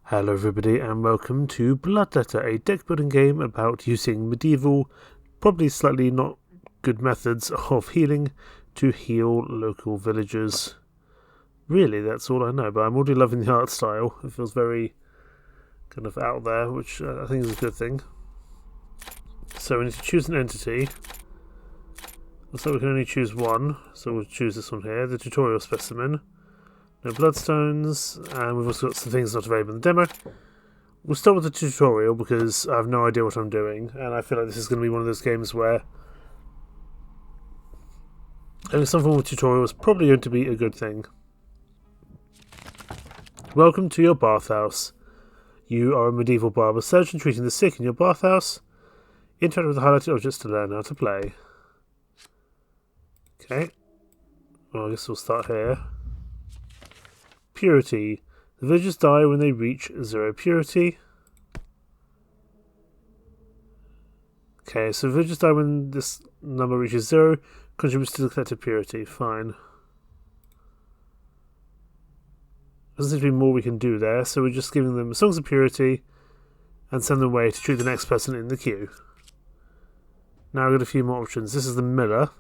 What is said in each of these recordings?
Hello everybody and welcome to Bloodletter, a deck building game about using medieval, probably slightly not good methods of healing to heal local villagers. Really, that's all I know, but I'm already loving the art style. It feels very kind of out there, which I think is a good thing. So we need to choose an entity. Looks like we can only choose one, so we'll choose this one here, the tutorial specimen. No bloodstones, and we've also got some things not available in the demo. We'll start with the tutorial because I have no idea what I'm doing, and I feel like this is going to be one of those games where having some form of tutorial is probably going to be a good thing. Welcome to your bathhouse. You are a medieval barber surgeon treating the sick in your bathhouse. Interact with the highlighted objects to learn how to play. Okay. Well, I guess we'll start here. Purity. The villagers die when they reach 0 purity. Okay, so villagers die when this number reaches 0, contributes to the collective purity. Fine. Doesn't seem to be more we can do there, so we're just giving them songs of purity and send them away to treat the next person in the queue. Now we've got a few more options. This is the miller.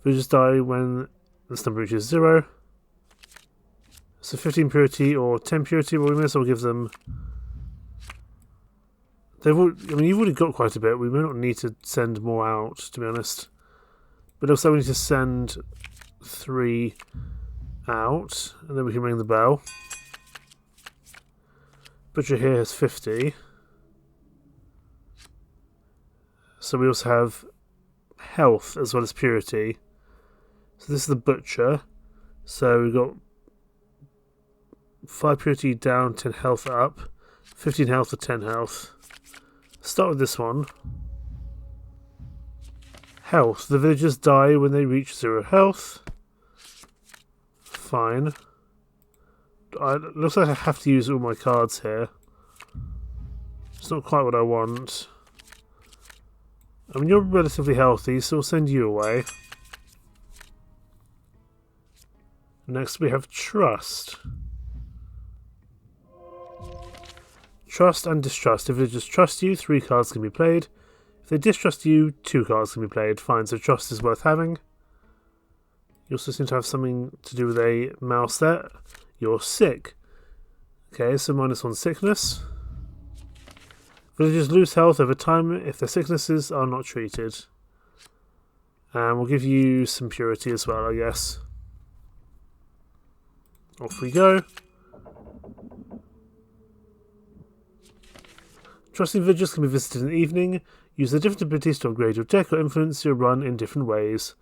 Villagers die when this number reaches 0. So 15 purity or 10 purity, but we may as well give them... you've already got quite a bit. We may not need to send more out, to be honest. But also we need to send 3 out, and then we can ring the bell. Butcher here has 50. So we also have health as well as purity. So this is the butcher. So we've got 5 purity down, 10 health up, 15 health to 10 health. Start with this one. Health. The villagers die when they reach 0 health. Fine. It looks like I have to use all my cards here. It's not quite what I want. I mean, you're relatively healthy, so we'll send you away. Next we have Trust. Trust and Distrust. If villagers trust you, 3 cards can be played. If they distrust you, 2 cards can be played. Fine, so Trust is worth having. You also seem to have something to do with a mouse there. You're sick. Okay, so -1 sickness. Villagers lose health over time if their sicknesses are not treated. And we'll give you some purity as well, I guess. Off we go. Trusting villagers can be visited in the evening. Use the different abilities to upgrade your deck or influence your run in different ways.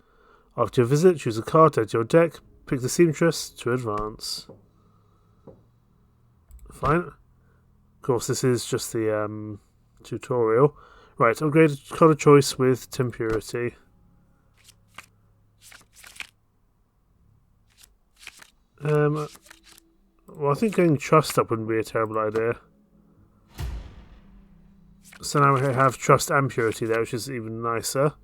After your visit, choose a card to add to your deck. Pick the seamstress to advance. Fine. Of course, this is just the tutorial. Right, upgrade card of choice with 10 purity. Well, I think getting Trust up wouldn't be a terrible idea. So now we have Trust and Purity there, which is even nicer.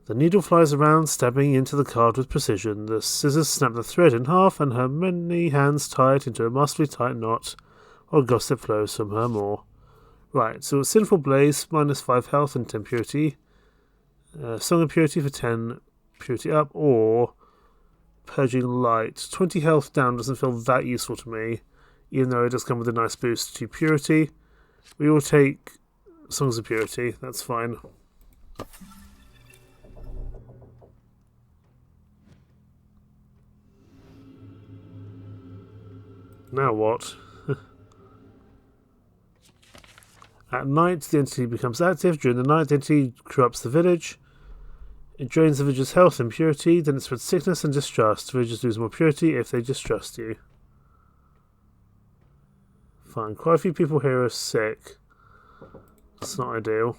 The needle flies around, stabbing into the card with precision. The scissors snap the thread in half, and her many hands tie it into a masterfully tight knot, while gossip flows from her maw. Right, so Sinful Blaze, -5 health and 10 purity. Song of Purity for 10 purity up, or Purging Light. 20 health down doesn't feel that useful to me, even though it does come with a nice boost to purity. We will take Songs of Purity, that's fine. Now what? At night, the entity becomes active. During the night, the entity corrupts the village. It drains the villager's health and purity, then it spreads sickness and distrust. Villagers lose more purity if they distrust you. Fine, quite a few people here are sick. That's not ideal.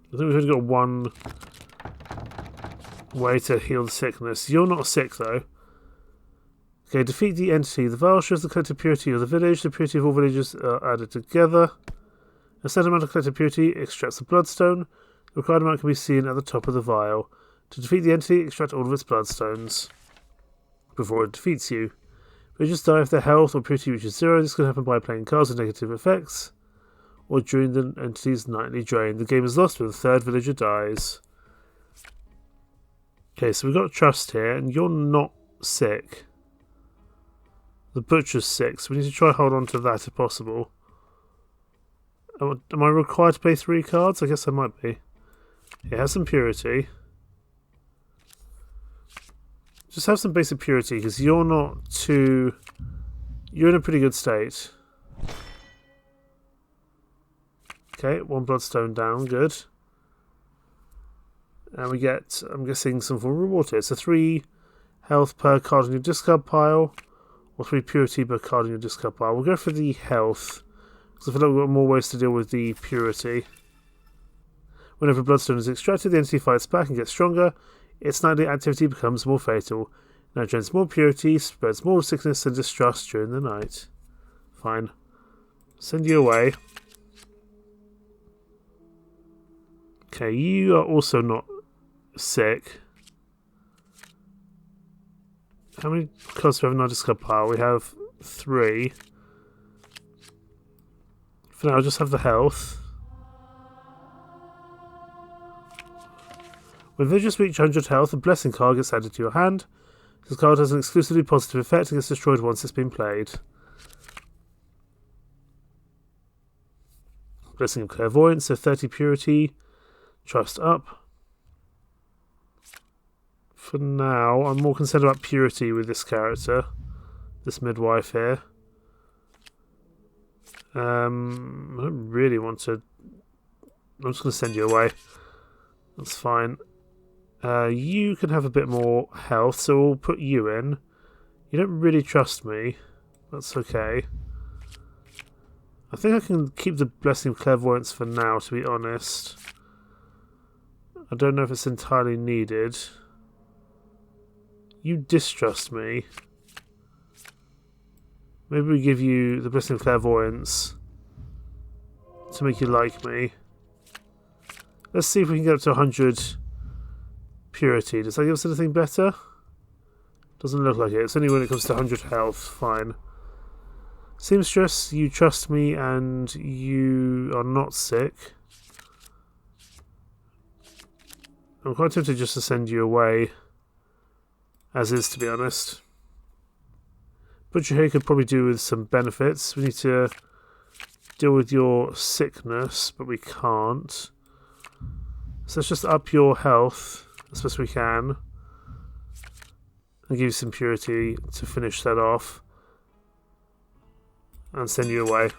I think we've only got one way to heal the sickness. You're not sick though. Okay, defeat the entity. The vial shows the collective purity of the village. The purity of all villagers are added together. A set amount of collective purity extracts the bloodstone. The required amount can be seen at the top of the vial. To defeat the entity, extract all of its bloodstones before it defeats you. Villagers die if their health or purity reaches 0. This can happen by playing cards with negative effects, or during the entity's nightly drain. The game is lost when the third villager dies. Okay, so we've got trust here, and you're not sick. The butcher's sick, so we need to try hold on to that if possible. Am I required to play 3 cards? I guess I might be. It has some purity. Just have some basic purity, because you're not too... You're in a pretty good state. Okay, 1 bloodstone down, good. And we get, I'm guessing, some form of reward here. So 3 health per card in your discard pile, or 3 purity per card in your discard pile. We'll go for the health, because I feel like we've got more ways to deal with the purity. Whenever bloodstone is extracted, the entity fights back and gets stronger. Its nightly activity becomes more fatal. Now it drains more purity, spreads more sickness and distrust during the night. Fine. Send you away. Okay, you are also not sick. How many cards do we have in our discard pile? We have 3. For now, I'll just have the health. When villagers reach 100 health, a blessing card gets added to your hand. This card has an exclusively positive effect and gets destroyed once it's been played. Blessing of Clairvoyance, so 30 purity. Trust up. For now, I'm more concerned about purity with this character. This midwife here. I don't really want to... I'm just going to send you away. That's fine. You can have a bit more health, so we'll put you in. You don't really trust me. That's okay. I think I can keep the Blessing of Clairvoyance for now, to be honest. I don't know if it's entirely needed. You distrust me. Maybe we give you the Blessing of Clairvoyance to make you like me. Let's see if we can get up to 100 purity. Does that give us anything better? Doesn't look like it. It's only when it comes to 100 health. Fine. Seamstress, you trust me and you are not sick. I'm quite tempted just to send you away. As is, to be honest. Butcher here could probably do with some benefits. We need to deal with your sickness, but we can't. So let's just up your health as best we can. And give you some purity to finish that off. And send you away.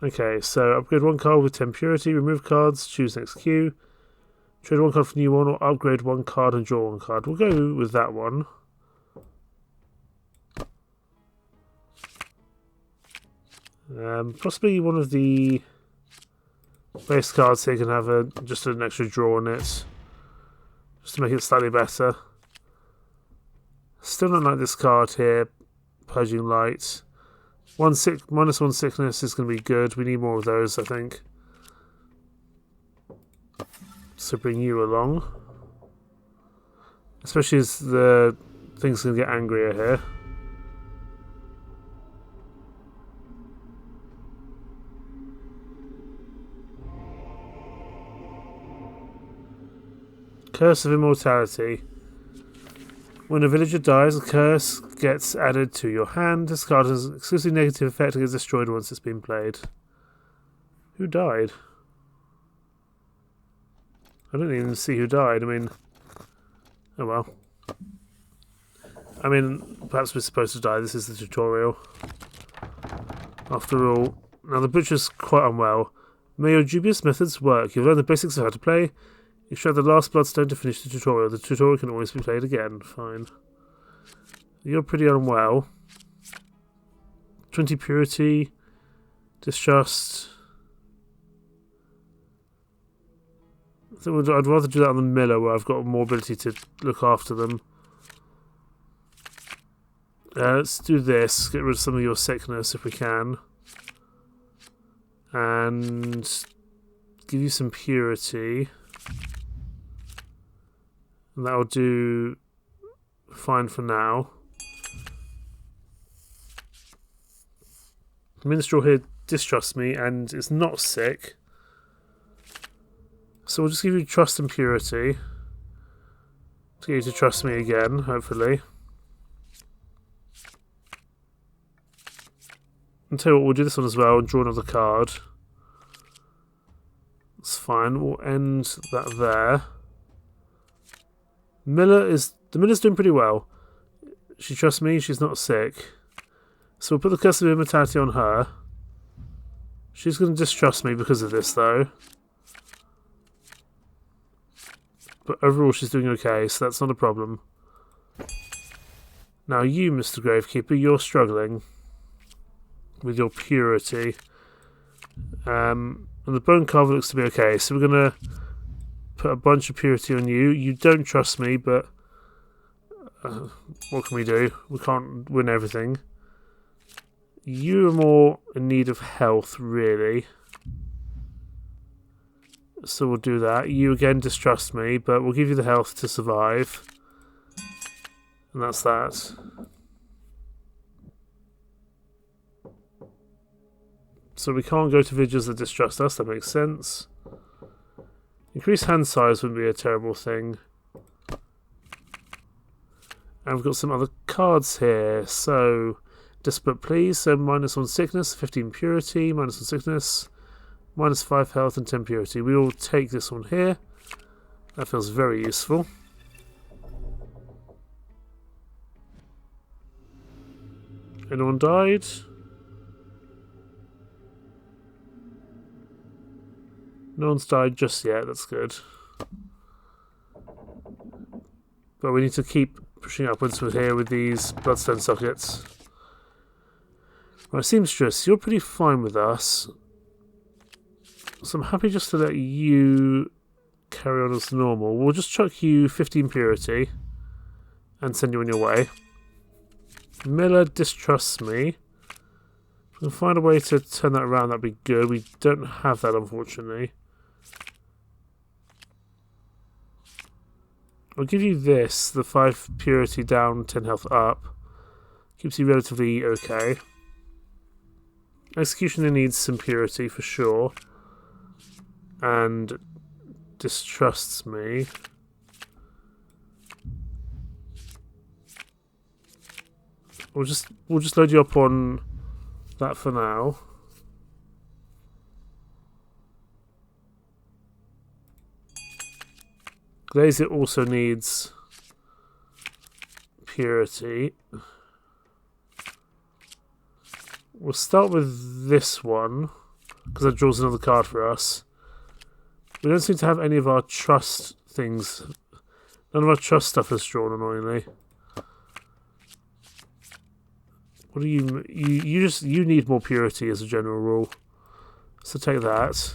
Okay, so upgrade 1 card with 10 purity, remove cards, choose next queue. Trade 1 card for new one, or upgrade 1 card and draw 1 card. We'll go with that one. Possibly one of the base cards here can have just an extra draw on it. Just to make it slightly better. Still don't like this card here, Purging Light. -1 sickness is going to be good. We need more of those, I think. So bring you along. Especially as the things can get angrier here. Curse of Immortality. When a villager dies, a curse gets added to your hand. This card has an exclusively negative effect and gets destroyed once it's been played. Who died? I don't even see who died. I mean... Oh well. I mean, perhaps we're supposed to die. This is the tutorial. After all. Now the butcher's quite unwell. May your dubious methods work. You've learned the basics of how to play. Extract the last bloodstone to finish the tutorial. The tutorial can always be played again. Fine. You're pretty unwell. 20 purity. Distrust. I think I'd rather do that on the miller where I've got more ability to look after them. Let's do this. Get rid of some of your sickness if we can. And give you some purity. And that'll do fine for now. The minstrel here distrusts me and is not sick. So we'll just give you trust and purity. To get you to trust me again, hopefully. And tell you what, we'll do this one as well and draw another card. That's fine, we'll end that there. The Miller's doing pretty well. She trusts me, she's not sick. So we'll put the curse of immortality on her. She's going to distrust me because of this though. But overall she's doing okay, so that's not a problem. Now you, Mr. Gravekeeper, you're struggling with your purity. And the bone carver looks to be okay, so we're going to put a bunch of purity on you. You don't trust me, but what can we do? We can't win everything. You are more in need of health, really. So we'll do that. You again distrust me, but we'll give you the health to survive. And that's that. So we can't go to villages that distrust us, that makes sense. Increased hand size wouldn't be a terrible thing. And we've got some other cards here. So, Desperate Please, so -1 sickness, 15 purity, -1 sickness, -5 health and 10 purity. We will take this one here. That feels very useful. Anyone died? No one's died just yet, that's good. But we need to keep pushing upwards with here with these bloodstone sockets. Right, seamstress, you're pretty fine with us. So I'm happy just to let you carry on as normal. We'll just chuck you 15 purity and send you on your way. Miller distrusts me. If we can find a way to turn that around, that'd be good. We don't have that, unfortunately. I'll give you this, the 5 purity down, 10 health up. Keeps you relatively okay. Executioner needs some purity for sure. And distrusts me. We'll just load you up on that for now. Glaze, it also needs purity. We'll start with this one, because that draws another card for us. We don't seem to have any of our trust things. None of our trust stuff is drawn, annoyingly. What do you need more purity as a general rule. So take that.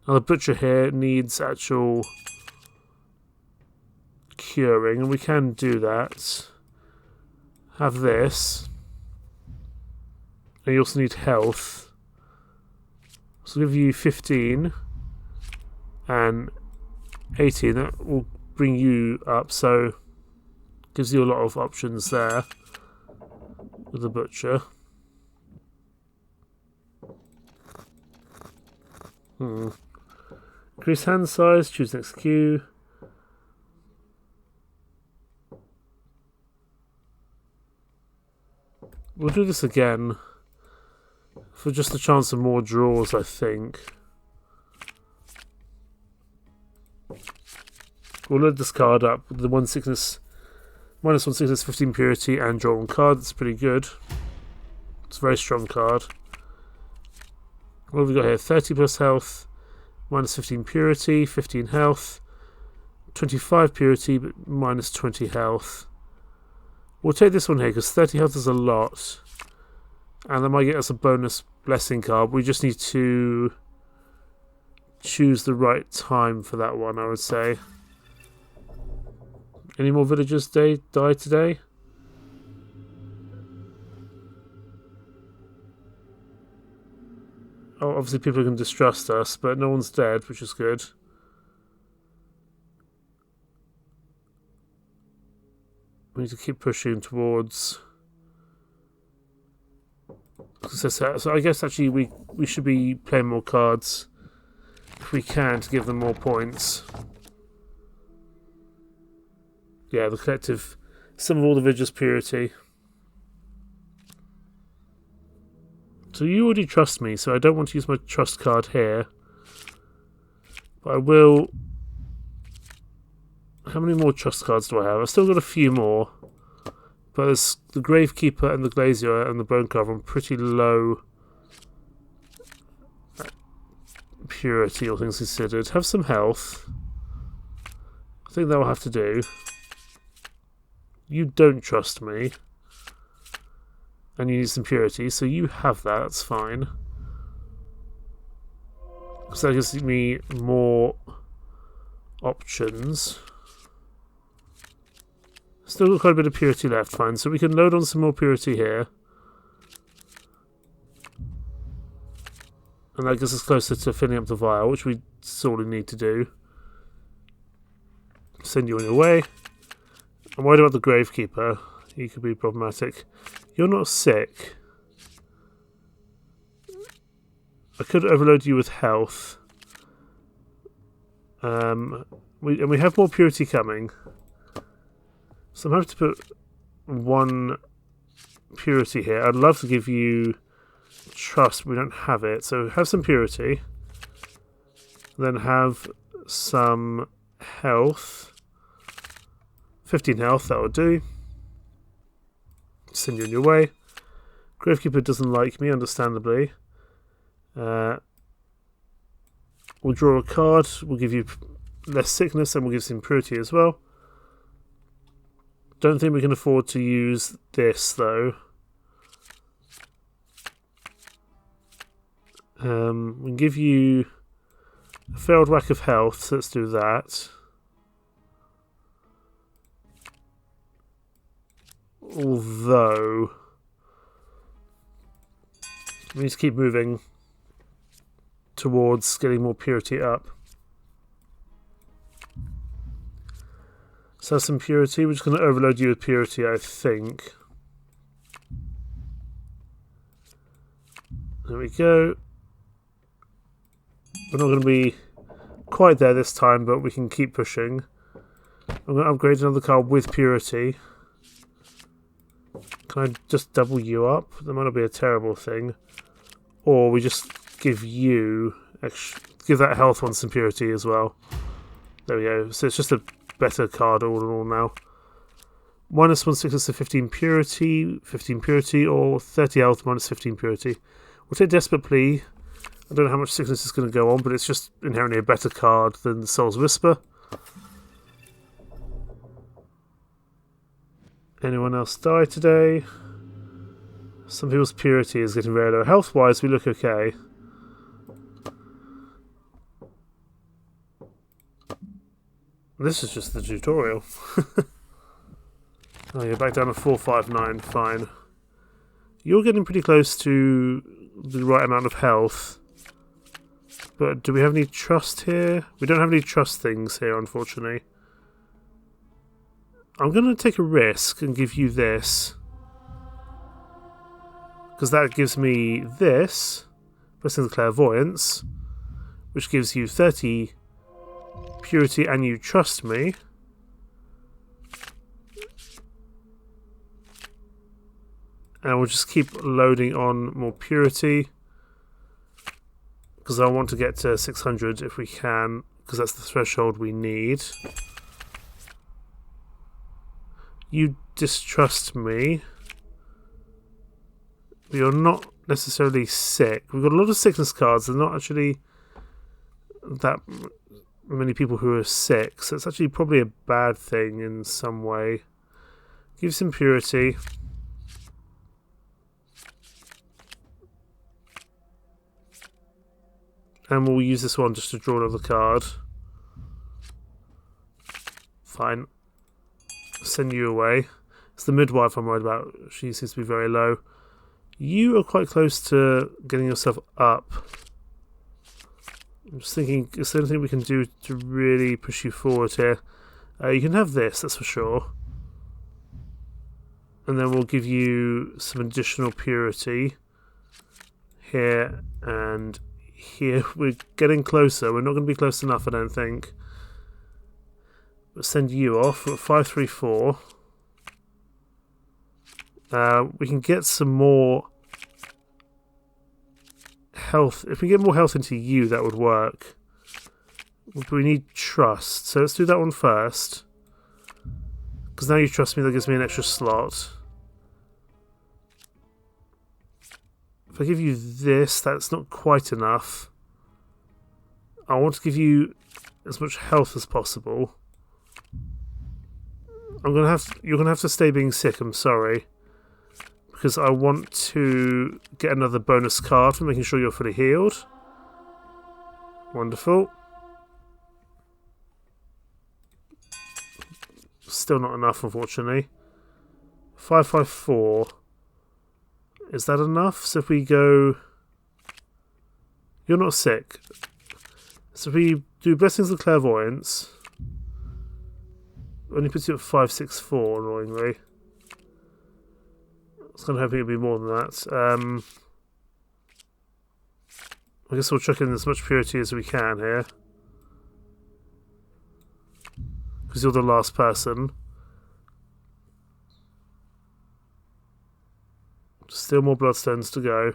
Now the butcher here needs actual curing, and we can do that. Have this. And you also need health. So I'll give you 15 and 18. That will bring you up, so gives you a lot of options there with the butcher. Increase hand size, choose next queue. We'll do this again for just a chance of more draws, I think. We'll load this card up with the -1 sickness, 15 purity, and draw one card. That's pretty good. It's a very strong card. What have we got here? 30 plus health, -15 purity, 15 health, 25 purity, but -20 health. We'll take this one here because 30 health is a lot. And that might get us a bonus blessing card. We just need to choose the right time for that one, I would say. Any more villagers die today? Oh, obviously people are going to distrust us, but no one's dead, which is good. We need to keep pushing towards. So I guess actually we should be playing more cards if we can to give them more points. Yeah, the collective sum of all the villages' purity. So you already trust me, so I don't want to use my trust card here. But I will. How many more trust cards do I have? I've still got a few more. But there's the Gravekeeper and the Glazier and the Bone Carver on pretty low purity, all things considered. Have some health. I think that will have to do. You don't trust me. And you need some purity, so you have that, that's fine. So that gives me more options. Still got quite a bit of purity left, fine. So we can load on some more purity here. And that gets us closer to filling up the vial, which we sorely need to do. Send you on your way. I'm worried about the Gravekeeper. He could be problematic. You're not sick. I could overload you with health. We have more purity coming. So I'm having to put one purity here. I'd love to give you trust, but we don't have it. So have some purity. Then have some health. 15 health, that will do. Send you on your way. Gravekeeper doesn't like me, understandably. We'll draw a card. We'll give you less sickness and we'll give some purity as well. Don't think we can afford to use this, though. We can give you a failed whack of health, so let's do that. Although, we need to keep moving towards getting more purity up. So some purity. We're just going to overload you with purity, I think. There we go. We're not going to be quite there this time, but we can keep pushing. I'm going to upgrade another card with purity. Can I just double you up? That might not be a terrible thing. Or we just give you give that health one some purity as well. There we go. So it's just a better card all in all now. Minus 1 sickness to 15 purity, or 30 health minus 15 purity. We'll take Desperate Plea. I don't know how much sickness is going to go on, but it's just inherently a better card than the Soul's Whisper. Anyone else die today? Some people's purity is getting very low. Health-wise, we look okay. This is just the tutorial. Oh, you're back down to 459. Fine. You're getting pretty close to the right amount of health. But do we have any trust here? We don't have any trust things here, unfortunately. I'm going to take a risk and give you this. Because that gives me this. Pressing the Clairvoyance. Which gives you 30 purity and you trust me. And we'll just keep loading on more purity. Because I want to get to 600 if we can. Because that's the threshold we need. You distrust me. But you're not necessarily sick. We've got a lot of sickness cards. There's not actually that many people who are sick. So it's actually probably a bad thing in some way. Give some purity. And we'll use this one just to draw another card. Fine. Send you away. It's the midwife I'm worried about. She seems to be very low. You are quite close to getting yourself up. I'm just thinking, is there anything we can do to really push you forward here? You can have this, that's for sure. And then we'll give you some additional purity here and here. We're getting closer. We're not going to be close enough, I don't think. We'll send you off. We're at 534. We can get some more health. If we get more health into you, that would work. We need trust. So let's do that one first. Because now you trust me, that gives me an extra slot. If I give you this, that's not quite enough. I want to give you as much health as possible. You're gonna have to stay being sick, I'm sorry. Because I want to get another bonus card for making sure you're fully healed. Wonderful. Still not enough, unfortunately. 554. Is that enough? So if we go... You're not sick. So if we do Blessings of Clairvoyance... Only puts you at 564, annoyingly. I was kind of hoping it'd be more than that. I guess we'll chuck in as much purity as we can here. Because you're the last person. Still more bloodstones to go.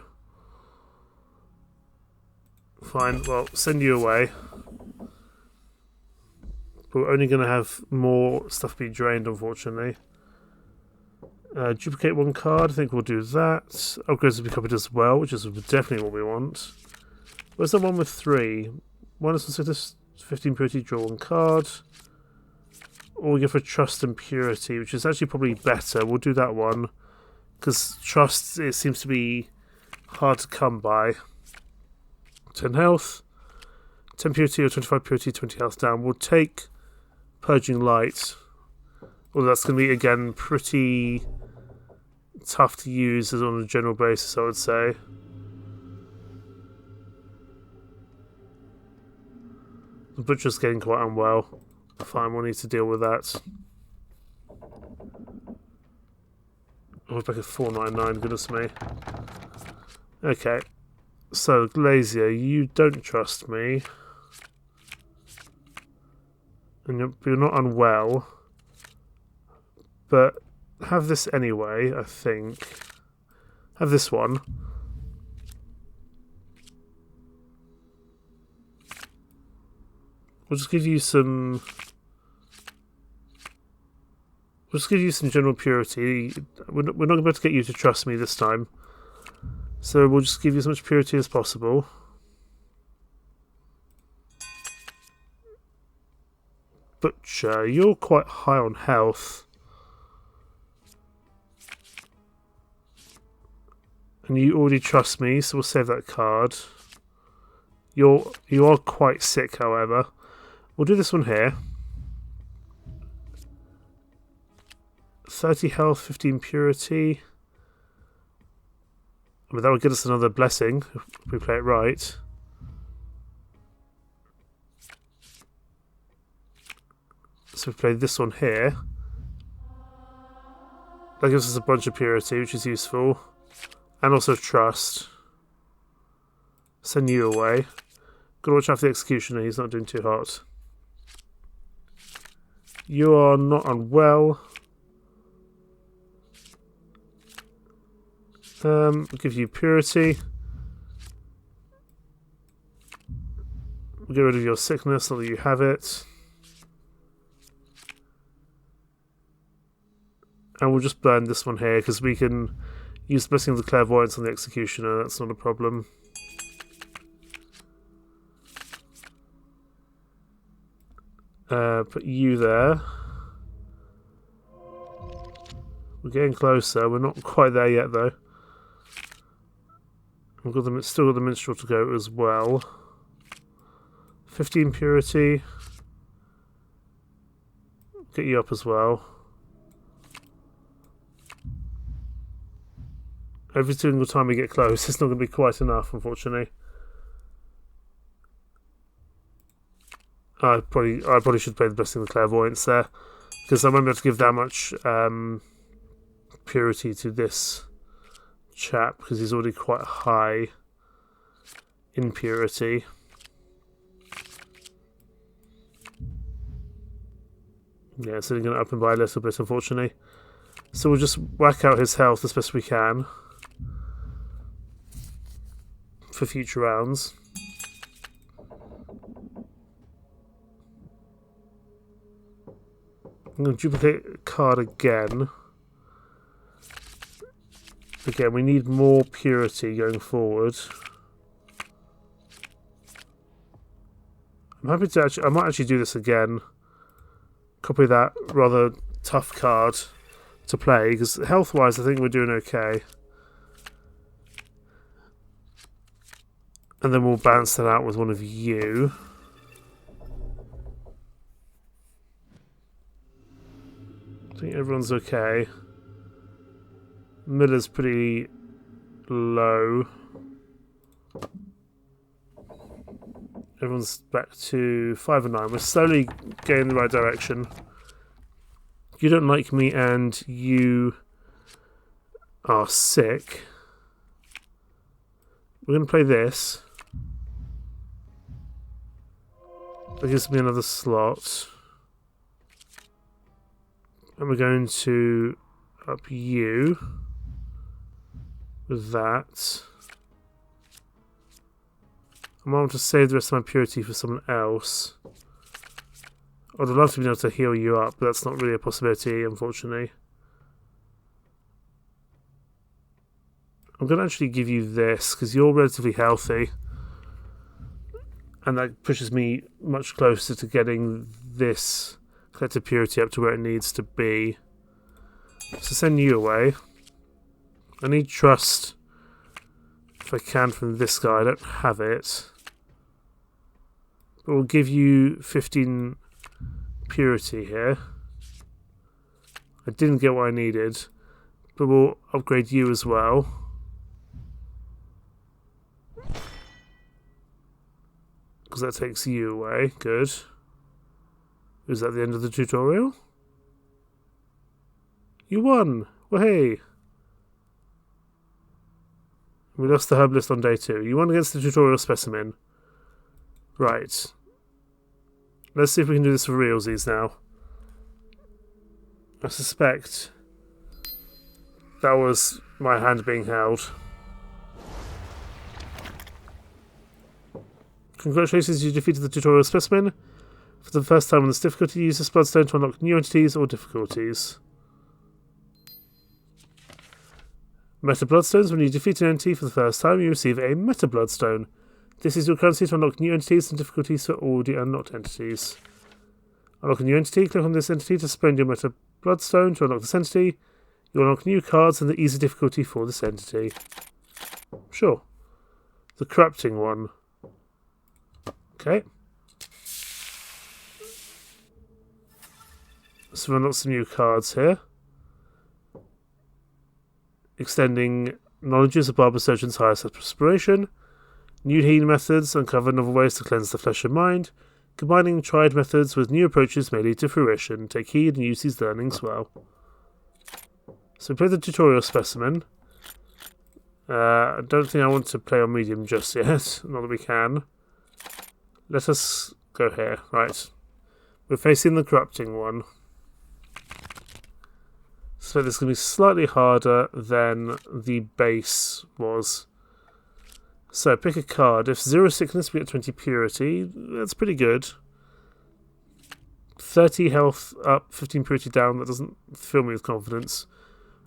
Fine, well, send you away. But we're only going to have more stuff be drained, unfortunately. Duplicate one card, I think we'll do that. Upgrades will be copied as well, which is definitely what we want. Where's the one with 3? One is considered 15 purity, draw one card. Or we go for trust and purity, which is actually probably better. We'll do that one. Because trust, it seems to be hard to come by. 10 health, 10 purity or 25 purity, 20 health down. We'll take Purging Light. Although that's going to be, again, pretty tough to use as on a general basis, I would say. The Butcher's getting quite unwell. Fine, we'll need to deal with that. Oh, we're back at 499, goodness me. Okay. So, Glazier, you don't trust me. And you're not unwell. But have this anyway, I think. Have this one. We'll just give you some... We'll just give you some general purity. We're not going to be able to get you to trust me this time. So we'll just give you as much purity as possible. Butcher, you're quite high on health. And you already trust me, so we'll save that card. You are quite sick, however. We'll do this one here. 30 health, 15 purity. I mean, that would get us another blessing if we play it right. So we play this one here. That gives us a bunch of purity, which is useful. And also trust. Send you away. Gotta watch out for the executioner, he's not doing too hot. You are not unwell. We'll give you purity. We'll get rid of your sickness, so that you have it. And we'll just burn this one here, because we can use Blessing of the Clairvoyance on the executioner, that's not a problem. Put you there. We're getting closer, we're not quite there yet though. We've got still got the minstrel to go as well. 15 purity. Get you up as well. Every single time we get close, it's not going to be quite enough, unfortunately. I probably should play the Blessing of the Clairvoyance there, because I won't be able to give that much purity to this chap because he's already quite high in purity. Yeah, it's only going to up him by a little bit, unfortunately. So we'll just whack out his health as best we can for future rounds. I'm going to duplicate a card again. Again, we need more purity going forward. I'm happy to I might actually do this again. Copy that rather tough card to play, because health-wise I think we're doing okay. And then we'll balance that out with one of you. I think everyone's okay. Miller's pretty low. Everyone's back to 5 and 9. We're slowly going in the right direction. You don't like me and you are sick. We're going to play this. That gives me another slot. And we're going to up you with that. I might want to save the rest of my purity for someone else. I'd love to be able to heal you up, but that's not really a possibility, unfortunately. I'm going to actually give you this, because you're relatively healthy. And that pushes me much closer to getting this collective purity up to where it needs to be. So send you away. I need trust, if I can, from this guy. I don't have it. But we'll give you 15 purity here. I didn't get what I needed, but we'll upgrade you as well. Because that takes you away. Good. Is that the end of the tutorial? You won! Well, hey! We lost the herbalist on day 2. You won against the tutorial specimen. Right. Let's see if we can do this for realsies now. I suspect that was my hand being held. Congratulations, you defeated the tutorial specimen. For the first time on this difficulty, use this bloodstone to unlock new entities or difficulties. Meta Bloodstones. When you defeat an entity for the first time, you receive a Meta Bloodstone. This is your currency to unlock new entities and difficulties for already unlocked entities. Unlock a new entity. Click on this entity to spend your Meta Bloodstone to unlock this entity. You unlock new cards and the easy difficulty for this entity. Sure. The corrupting one. Okay. So we've unlocked some new cards here. Extending knowledges of barber surgeon's highest aspiration. New healing methods uncover novel ways to cleanse the flesh and mind. Combining tried methods with new approaches may lead to fruition. Take heed and use these learnings well. So play the tutorial specimen. I don't think I want to play on medium just yet. Not that we can. Let us go here. Right. We're facing the corrupting one. So this is going to be slightly harder than the base was. So pick a card. If 0 sickness, we get 20 purity. That's pretty good. 30 health up, 15 purity down. That doesn't fill me with confidence.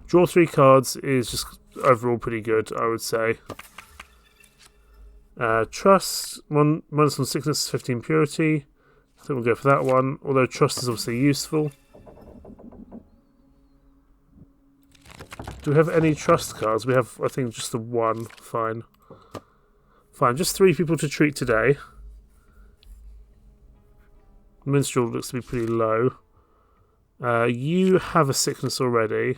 Draw 3 cards is just overall pretty good, I would say. Trust. Minus 1 sickness, 15 purity. I think we'll go for that one. Although trust is obviously useful. Do we have any trust cards? We have, I think, just the one. Fine. Fine, just 3 people to treat today. Minstrel looks to be pretty low. You have a sickness already.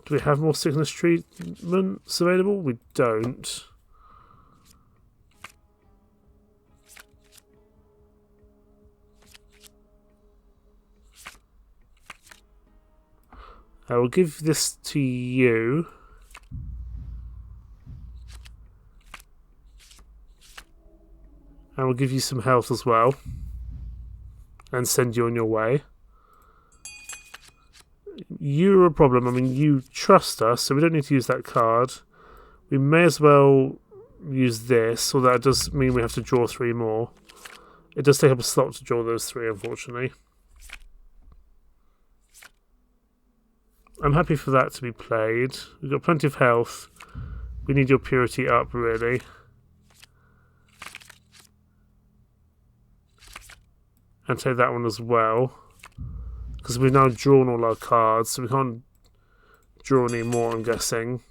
Do we have more sickness treatments available? We don't. I will give this to you. And we'll give you some health as well. And send you on your way. You're a problem. I mean, you trust us, so we don't need to use that card. We may as well use this, although that does mean we have to draw 3 more. It does take up a slot to draw those 3, unfortunately. I'm happy for that to be played. We've got plenty of health. We need your purity up, really. And take that one as well. Because we've now drawn all our cards, so we can't draw any more, I'm guessing.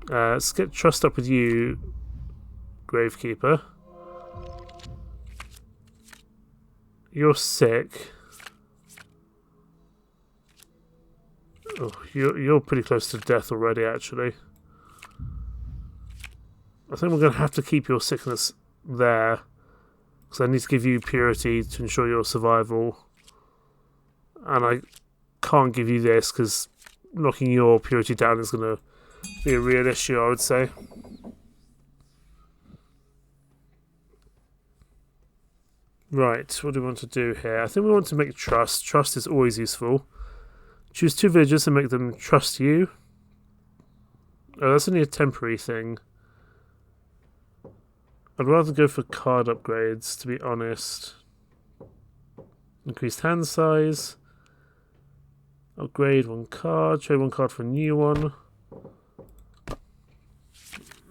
Let's get trust up with you, Gravekeeper. You're sick. Oh, you're pretty close to death already, actually. I think we're going to have to keep your sickness there. Because I need to give you purity to ensure your survival. And I can't give you this because knocking your purity down is going to be a real issue, I would say. Right, what do we want to do here? I think we want to make trust. Trust is always useful. Choose 2 villagers and make them trust you. Oh, that's only a temporary thing. I'd rather go for card upgrades, to be honest. Increased hand size. Upgrade 1 card. Trade 1 card for a new one.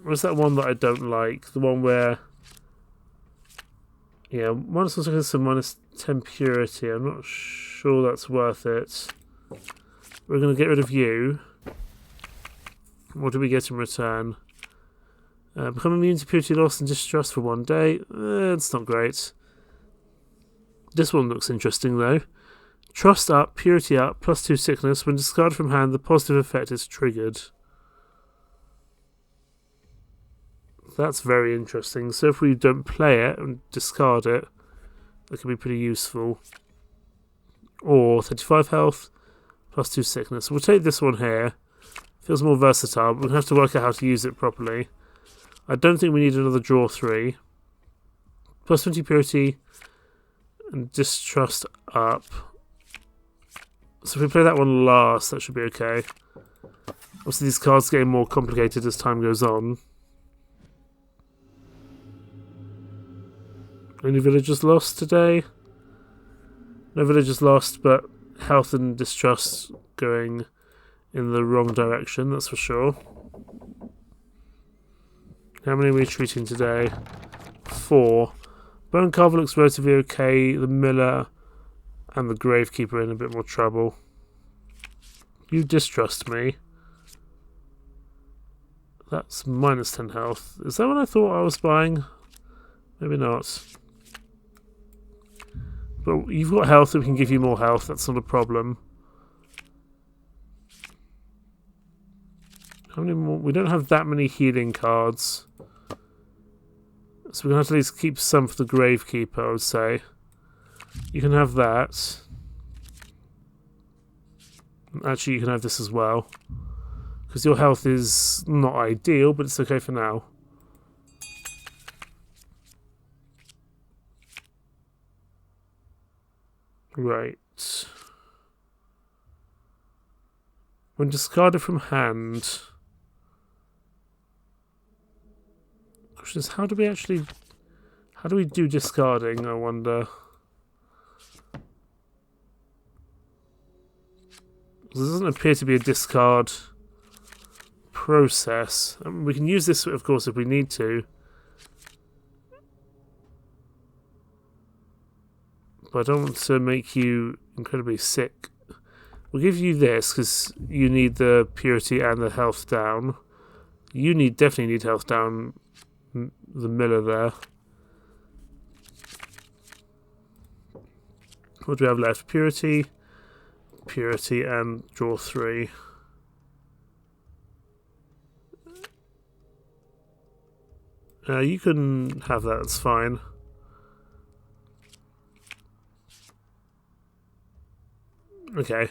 Where's that one that I don't like? The one where... Yeah, minus 1 seconds to minus 10 purity. I'm not sure that's worth it. We're going to get rid of you. What do we get in return? Become immune to purity loss and distrust for 1 day. It's not great. This one looks interesting though. Trust up, purity up, +2 sickness. When discarded from hand, the positive effect is triggered. That's very interesting. So if we don't play it and discard it, that can be pretty useful. Or 35 health, +2 sickness. We'll take this one here. Feels more versatile, but we're going to have to work out how to use it properly. I don't think we need another draw 3. +20 purity and distrust up. So if we play that one last, that should be okay. Obviously these cards getting more complicated as time goes on. Any villagers lost today? No villagers lost, but health and distrust going in the wrong direction, that's for sure. How many are we treating today? 4. Bone Carver looks relatively okay. The Miller and the Gravekeeper are in a bit more trouble. You distrust me. That's minus 10 health. Is that what I thought I was buying? Maybe not. But you've got health, so we can give you more health. That's not a problem. How many more? We don't have that many healing cards. So we're going to have to at least keep some for the Gravekeeper, I would say. You can have that. Actually, you can have this as well. Because your health is not ideal, but it's okay for now. Right. When discarded from hand... Question is, how do we do discarding, I wonder? There doesn't appear to be a discard process. I mean, we can use this, of course, if we need to. But I don't want to make you incredibly sick. We'll give you this, because you need the purity and the health down. You definitely need health down, the Miller there. What do we have left? Purity, purity, and draw 3. You can have that, that's fine. Okay.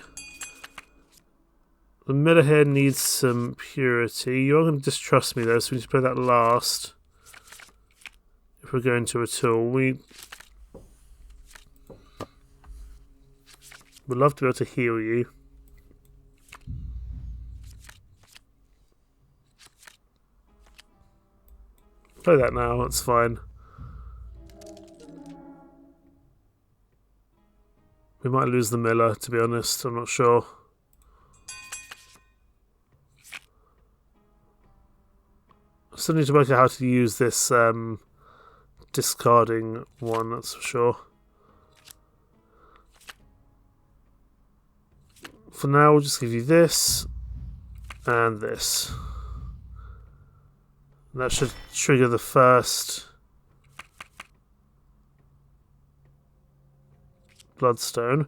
The miller here needs some purity. You're going to distrust me though, so we need to play that last. If we're going to at all. We would love to be able to heal you. Play that now, that's fine. We might lose the miller, to be honest, I'm not sure. I still need to work out how to use this discarding one, that's for sure. For now, we'll just give you this and this. And that should trigger the first bloodstone.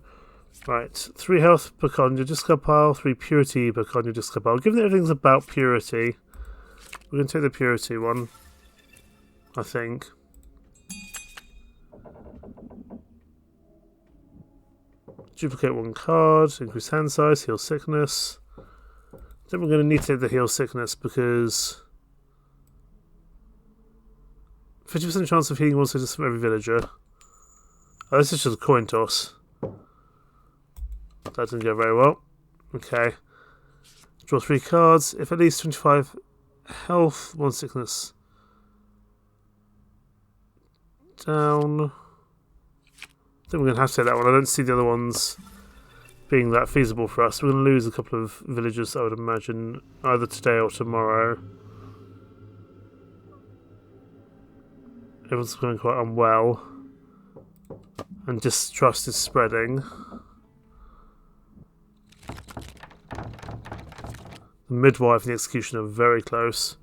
Right, 3 health per card on your discard pile, 3 purity per card on your discard pile. Given that everything's about purity, we're going to take the purity one, I think. Duplicate 1 card, increase hand size, heal sickness. Then we're going to need to take the heal sickness because 50% chance of healing one sickness from every villager. Oh, this is just a coin toss. That didn't go very well. Okay. Draw 3 cards. If at least 25 health, 1 sickness. Down. I think we're going to have to take that one. I don't see the other ones being that feasible for us. We're going to lose a couple of villagers, I would imagine, either today or tomorrow. Everyone's going quite unwell. And distrust is spreading. The midwife and the executioner are very close.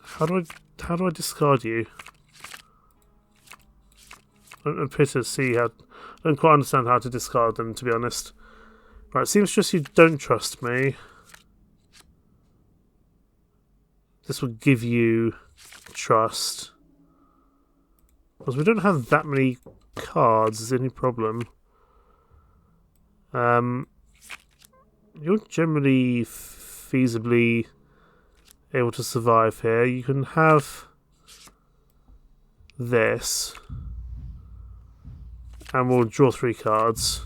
How do I discard you? I don't appear to see how. I don't quite understand how to discard them, to be honest. Right, it seems just you don't trust me. This will give you trust. Because we don't have that many cards, is any problem. You're generally feasibly able to survive here. You can have this. And we'll draw 3 cards.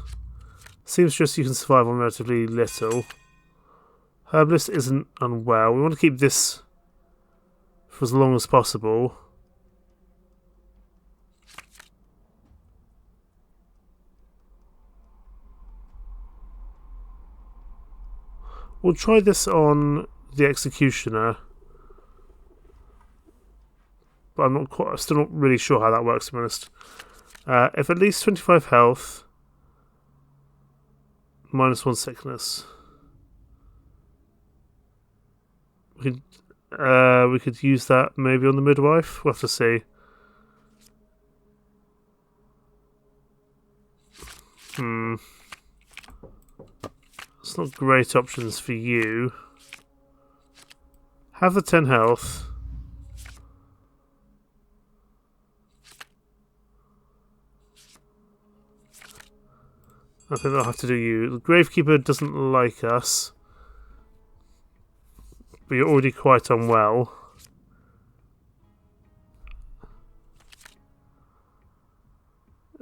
Seems just you can survive on relatively little. Herbalist isn't unwell. We want to keep this for as long as possible. We'll try this on the executioner. But I'm still not really sure how that works, to be honest. If at least 25 health, -1 sickness. We could use that maybe on the midwife. We'll have to see. It's not great options for you. Have the 10 health. I think I'll have to do you. The Gravekeeper doesn't like us. But you're already quite unwell.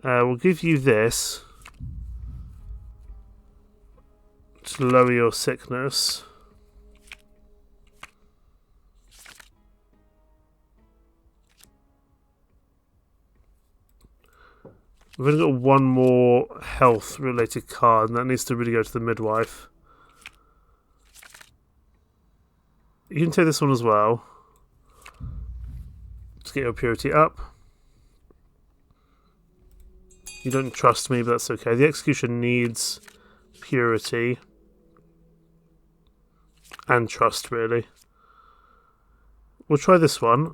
We'll give you this to lower your sickness. We've only got 1 more health related card, and that needs to really go to the midwife. You can take this one as well. Just get your purity up. You don't trust me, but that's okay. The execution needs purity and trust, really. We'll try this one.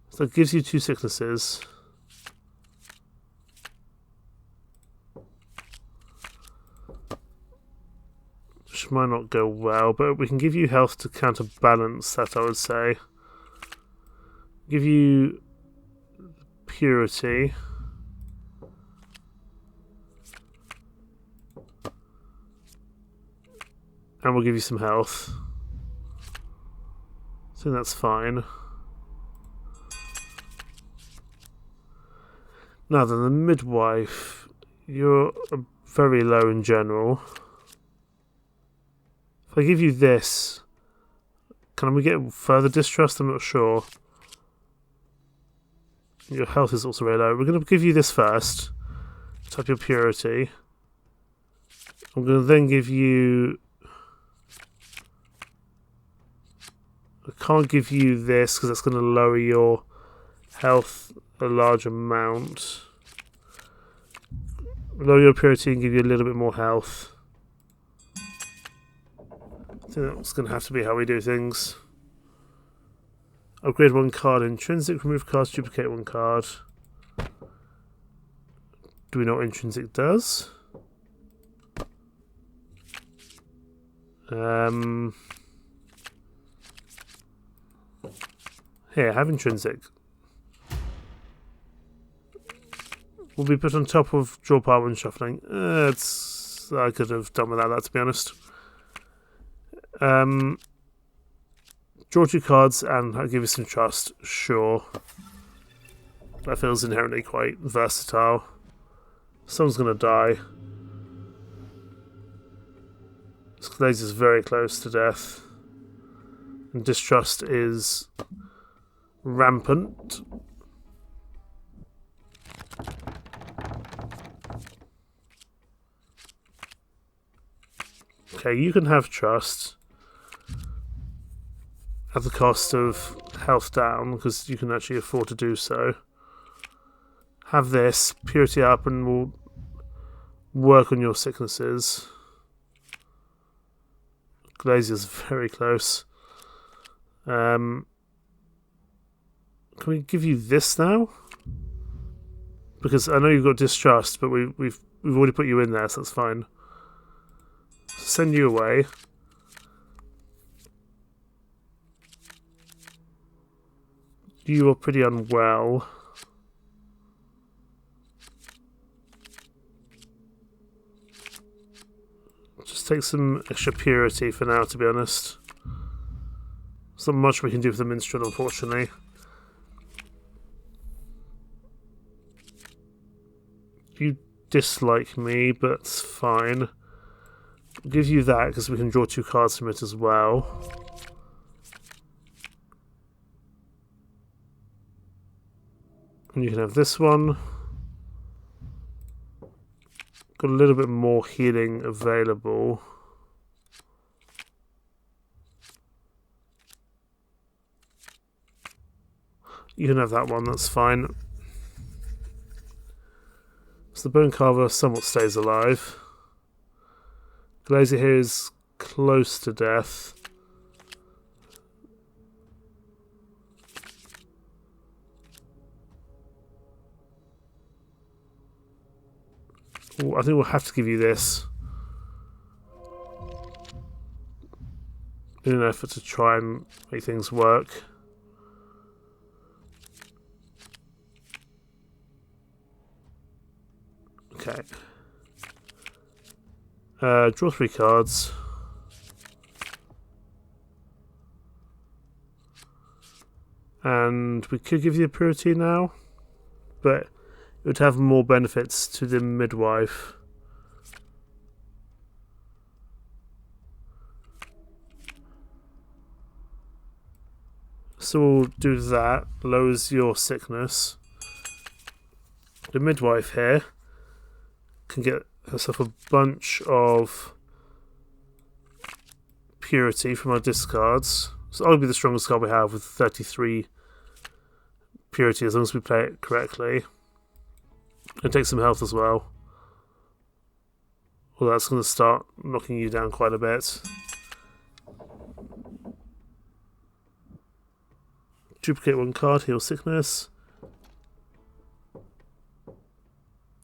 So it gives you 2 sicknesses. Which might not go well, but we can give you health to counterbalance that, I would say. Give you purity. And we'll give you some health. I think that's fine. Now then, the midwife. You're very low in general. If I give you this, can we get further distrust? I'm not sure. Your health is also very low. We're going to give you this first. Type your purity. I'm going to then give you... I can't give you this because that's going to lower your health a large amount. Lower your purity and give you a little bit more health. I think that's going to have to be how we do things. Upgrade one card intrinsic, remove cards, duplicate one card. Do we know what intrinsic does? Here, have intrinsic. Will be put on top of draw pile when shuffling. I could have done without that, to be honest. Draw 2 cards and I'll give you some trust. Sure. That feels inherently quite versatile. Someone's going to die. Glaze is very close to death. And distrust is rampant. Okay, you can have trust at the cost of health down, because you can actually afford to do so. Have this, purity up, and we'll work on your sicknesses. Glaze is very close. Can we give you this now? Because I know you've got distrust, but we've already put you in there, so that's fine. Send you away. You are pretty unwell. Just take some extra purity for now, to be honest. There's not much we can do for the minstrel, unfortunately. You dislike me, but it's fine. I'll give you that because we can draw 2 cards from it as well. And you can have this one. Got a little bit more healing available. You can have that one, that's fine. So the Bone Carver somewhat stays alive. Glazer here is close to death. Ooh, I think we'll have to give you this in an effort to try and make things work. Okay. Draw 3 cards. And we could give you a purity now, but it would have more benefits to the midwife. So we'll do that. Lowers your sickness. The midwife here can get herself a bunch of purity from our discards. So that'll be the strongest card we have with 33 purity as long as we play it correctly. And take some health as well. Well, that's going to start knocking you down quite a bit. Duplicate 1 card, heal sickness.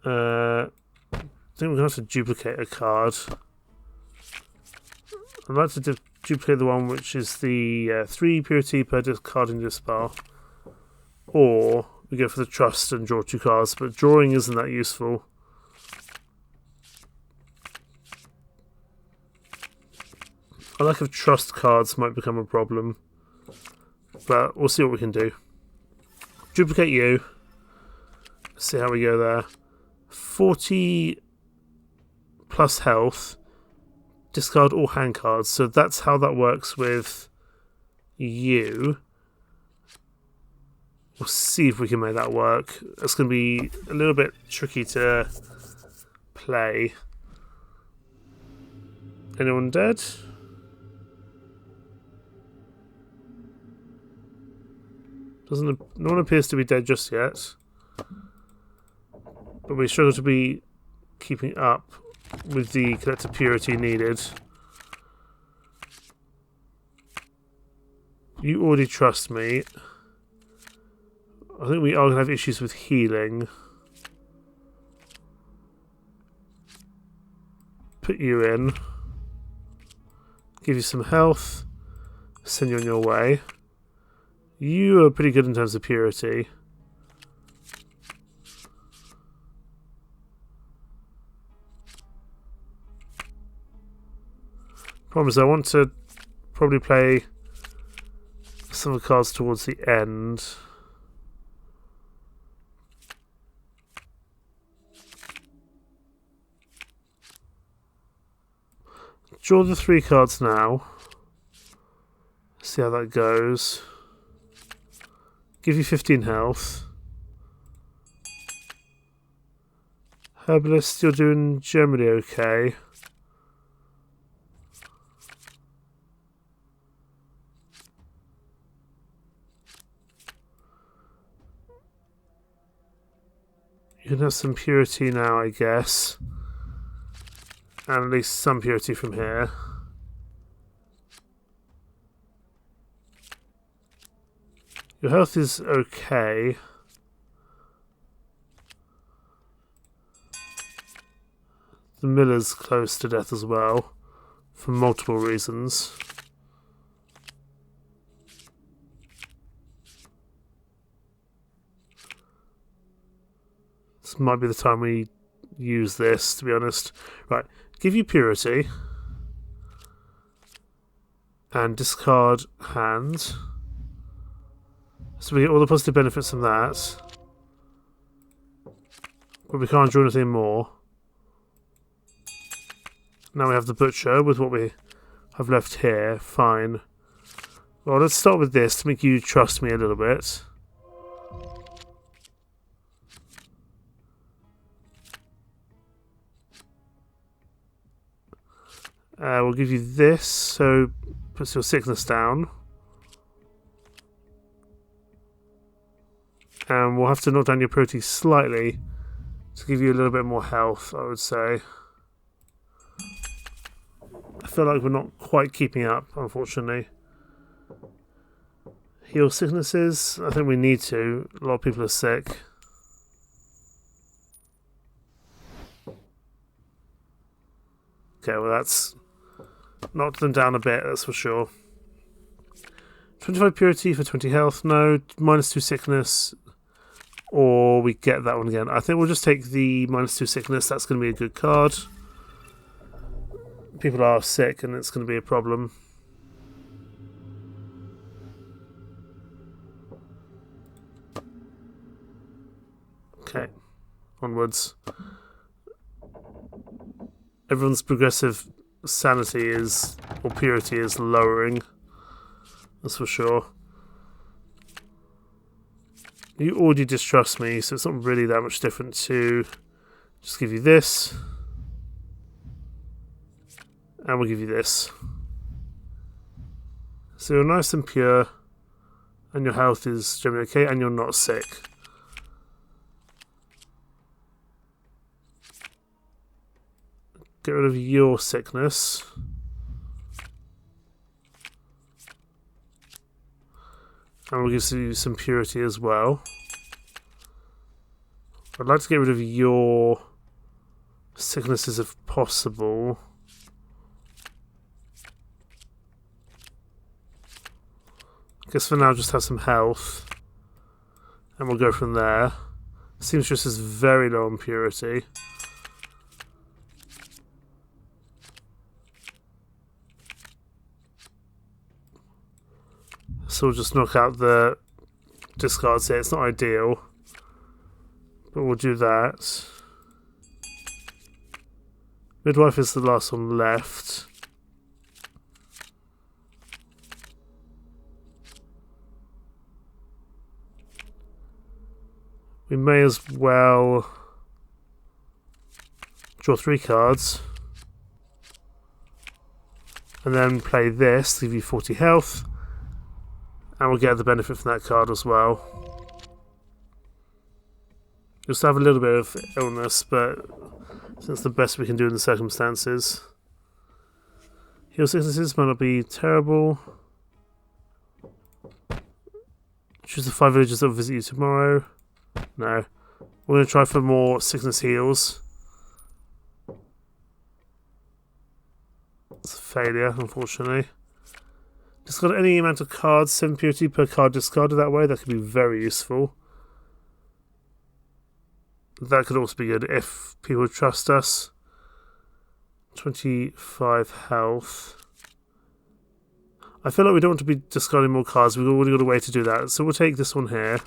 I think we're going to have to duplicate a card. I'd like to duplicate the one which is the 3 purity per card in this bar. Or we go for the trust and draw 2 cards, but drawing isn't that useful. A lack of trust cards might become a problem, but we'll see what we can do. Duplicate you. Let's see how we go there. 40 plus health. Discard all hand cards. So that's how that works with you. We'll see if we can make that work. It's going to be a little bit tricky to play. Anyone dead? No one appears to be dead just yet. But we struggle to be keeping up with the collective purity needed. You already trust me. I think we are going to have issues with healing. Put you in. Give you some health. Send you on your way. You are pretty good in terms of purity. Problem is I want to probably play some of the cards towards the end. Draw the 3 cards now. See how that goes. Give you 15 health. Herbalist, you're doing generally okay. You can have some purity now, I guess. And at least some purity from here. Your health is okay. The miller's close to death as well, for multiple reasons. This might be the time we use this, to be honest. Right, give you purity. And discard hand. So we get all the positive benefits from that. But we can't draw anything more. Now we have the butcher with what we have left here. Fine. Well, let's start with this to make you trust me a little bit. We'll give you this, so puts your sickness down. And we'll have to knock down your purity slightly to give you a little bit more health, I would say. I feel like we're not quite keeping up, unfortunately. Heal sicknesses? I think we need to. A lot of people are sick. Okay, well that's knocked them down a bit, that's for sure. 25 purity for 20 health. No, -2 sickness. Or we get that one again. I think we'll just take the -2 sickness. That's going to be a good card. People are sick and it's going to be a problem. Okay, onwards. Everyone's progressive sanity is, or purity is lowering. That's for sure. You already distrust me, so it's not really that much different to just give you this. And we'll give you this. So you're nice and pure, and your health is generally okay, and you're not sick. Get rid of your sickness. And we'll give you some purity as well. I'd like to get rid of your sicknesses if possible. I guess for now just have some health. And we'll go from there. Seamstress is very low on purity. So we'll just knock out the discards here. It's not ideal, but we'll do that. Midwife is the last one left. We may as well draw 3 cards and then play this to give you 40 health, and we'll get the benefit from that card as well. Just have a little bit of illness, but that's the best we can do in the circumstances. Heal sicknesses might not be terrible. Choose the 5 villagers that will visit you tomorrow. No. We're going to try for more sickness heals. It's a failure, unfortunately. Discard any amount of cards, 7 purity per card discarded that way. That could be very useful. That could also be good if people trust us. 25 health. I feel like we don't want to be discarding more cards. We've already got a way to do that. So we'll take this one here.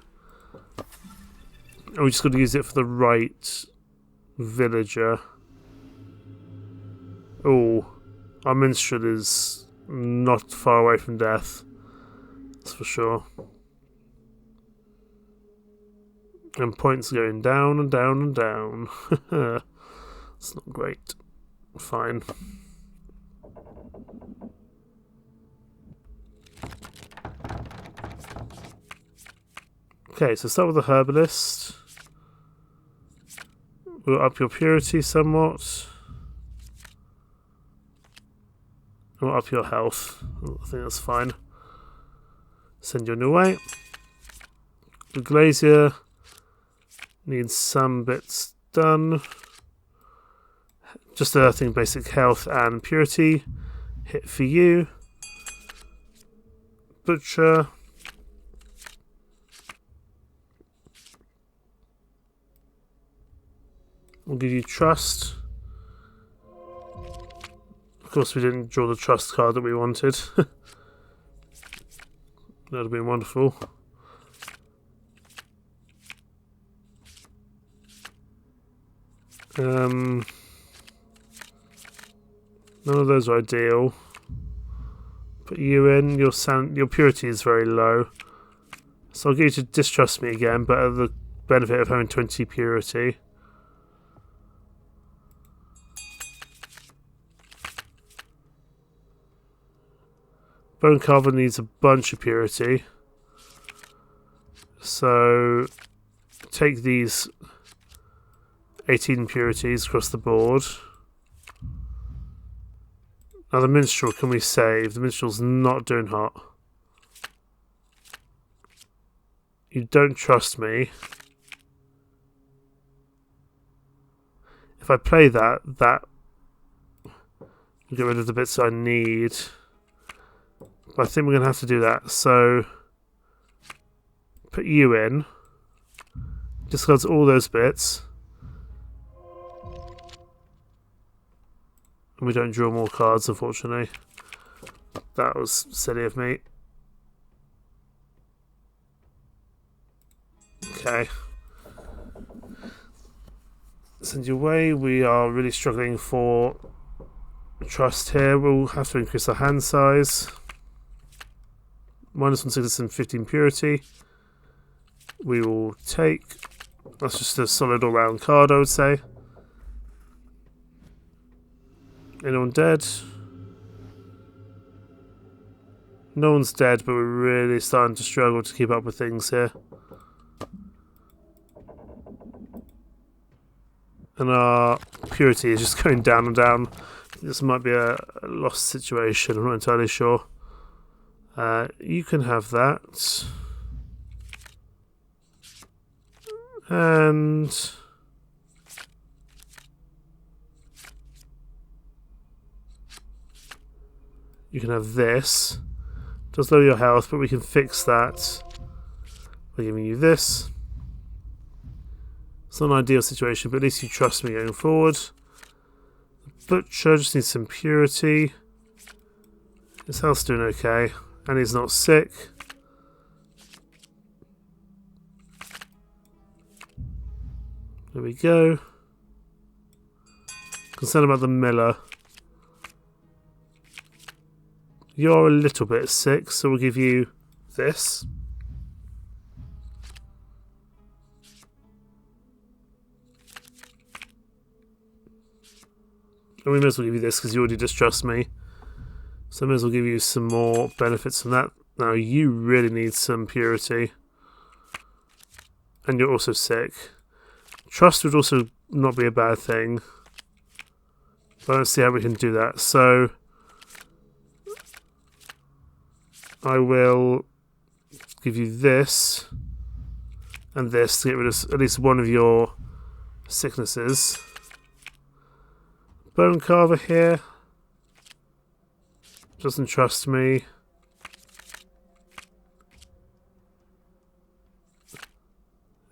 And we just got to use it for the right villager. Oh, our minstrel is not far away from death. That's for sure. And points going down and down and down. It's not great. Fine. Okay, so start with the herbalist. We'll up your purity somewhat. We'll up your health. I think that's fine. Send you on your way. The glazier needs some bits done. Just I think basic health and purity. Hit for you. Butcher. We'll give you trust. Of course we didn't draw the trust card that we wanted. That would have been wonderful. None of those are ideal. Put you in. Your purity is very low, so I'll get you to distrust me again, but at the benefit of having 20 purity. Bone Carver needs a bunch of purity, so take these 18 purities across the board. Now the minstrel, can we save? The minstrel's not doing hot. You don't trust me. If I play that will get rid of the bits I need. But I think we're going to have to do that. So put you in. Discards all those bits. And we don't draw more cards, unfortunately. That was silly of me. Okay. Send you away. We are really struggling for trust here. We'll have to increase our hand size. -1 sickness and 15 purity. We will take. That's just a solid all-round card, I would say. Anyone dead? No one's dead, but we're really starting to struggle to keep up with things here. And our purity is just going down and down. This might be a lost situation, I'm not entirely sure. You can have that. And you can have this. Does lower your health, but we can fix that by giving you this. It's not an ideal situation, but at least you trust me going forward. The Butcher just needs some purity. His health's doing okay, and he's not sick. There we go. Concerned about the Miller. You're a little bit sick, so we'll give you this. And we may as well give you this because you already distrust me. So I may as well give you some more benefits from that. Now you really need some purity. And you're also sick. Trust would also not be a bad thing. But I don't see how we can do that. So I will give you this and this to get rid of at least one of your sicknesses. Bone Carver here doesn't trust me.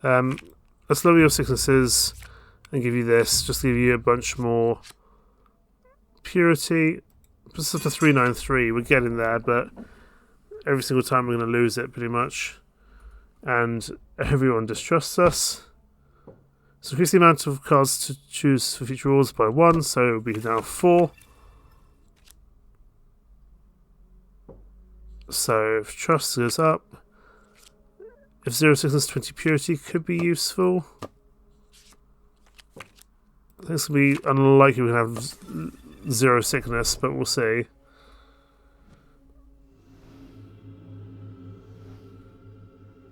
Let's lower your sicknesses and give you this. Just give you a bunch more purity. This is up to 393. We're getting there, but every single time we're going to lose it pretty much. And everyone distrusts us. So increase the amount of cards to choose for future rules by 1, so it will be now 4. So if trust goes up, if 0 sickness, 20 purity could be useful. I think it's going to be unlikely we can have 0 sickness, but we'll see.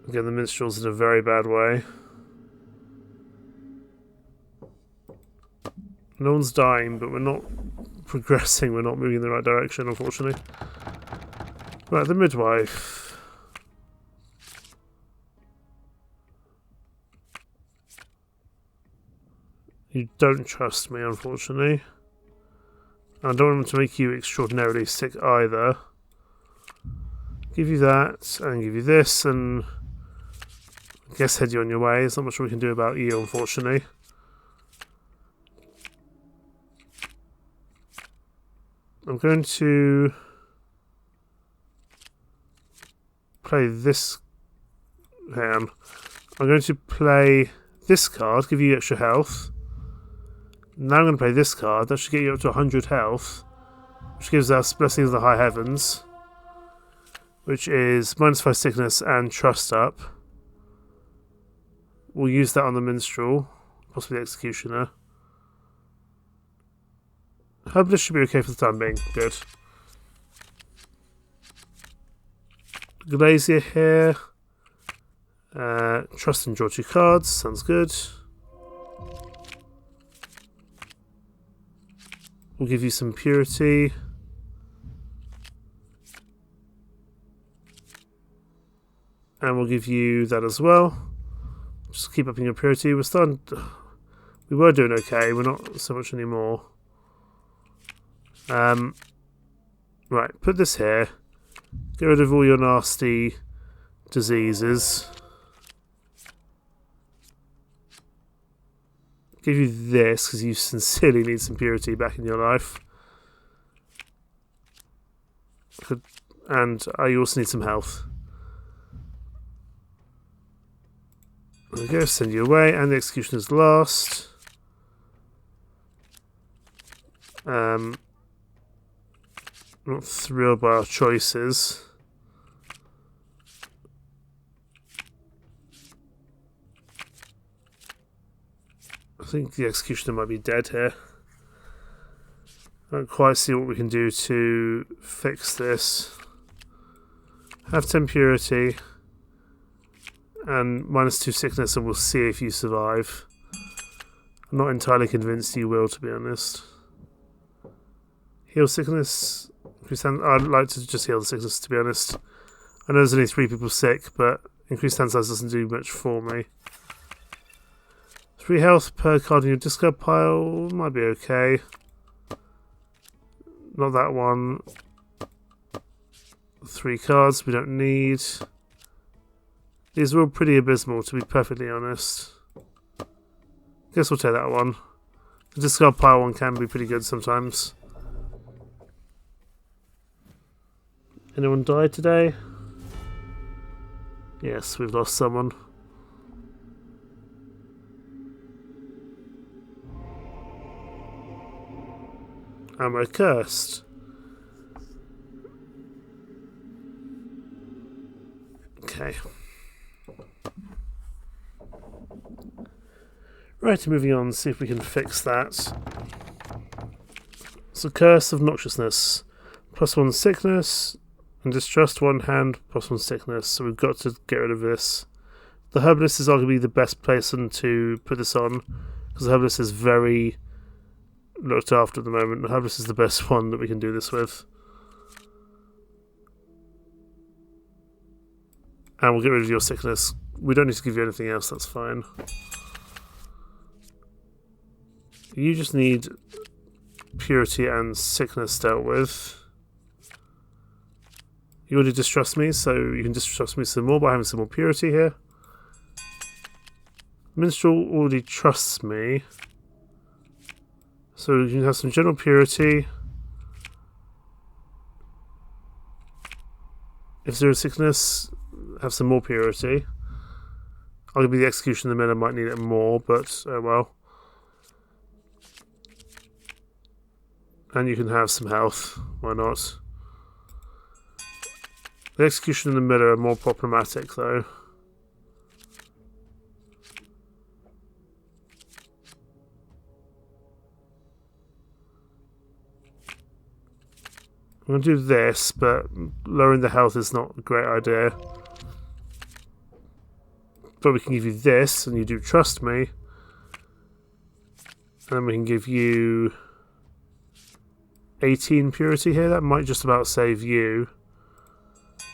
Again, the minstrel's in a very bad way. No one's dying, but we're not progressing. We're not moving in the right direction, unfortunately. Right, the midwife. You don't trust me, unfortunately. I don't want to make you extraordinarily sick either. Give you that, and give you this, and I guess head you on your way. There's not much we can do about you, unfortunately. I'm going to play this. Hang on. I'm going to play this card, give you extra health. Now I'm going to play this card. That should get you up to 100 health, which gives us Blessing of the High Heavens, which is -5 sickness and trust up. We'll use that on the minstrel, possibly the executioner. Herbalist should be okay for the time being. Good. Glazier here. Trust and draw 2 cards. Sounds good. We'll give you some purity. And we'll give you that as well. Just keep upping your purity. We're starting... We were doing okay. We're not so much anymore. Right, put this here. Get rid of all your nasty diseases. Give you this, because you sincerely need some purity back in your life. And you also need some health. There we go, send you away, and the executioner's last. Not thrilled by our choices. I think the executioner might be dead here. I don't quite see what we can do to fix this. Have 10 purity and -2 sickness, and we'll see if you survive. I'm not entirely convinced you will, to be honest. Heal sickness. I'd like to just heal the sickness, to be honest. I know there's only 3 people sick, but increased hand size doesn't do much for me. 3 health per card in your discard pile might be okay. Not that one. 3 cards we don't need. These are all pretty abysmal, to be perfectly honest. Guess we'll take that one. The discard pile one can be pretty good sometimes. Anyone died today? Yes, we've lost someone. And we're cursed. Okay. Right, moving on, see if we can fix that. So, Curse of Noxiousness. +1 sickness, and Distrust 1 hand, +1 sickness. So we've got to get rid of this. The Herbalist is arguably the best person to put this on, because the Herbalist is very looked after at the moment. The Herbalist is the best one that we can do this with. And we'll get rid of your sickness. We don't need to give you anything else, that's fine. You just need purity and sickness dealt with. You already distrust me, so you can distrust me some more by having some more purity here. Minstrel already trusts me, so you can have some general purity. If there is sickness, have some more purity. Arguably the Execution of the Miller might need it more, but oh well. And you can have some health, why not? The Execution and the Miller are more problematic though. I'm going to do this, but lowering the health is not a great idea. But we can give you this, and you do trust me. And then we can give you 18 purity here. That might just about save you.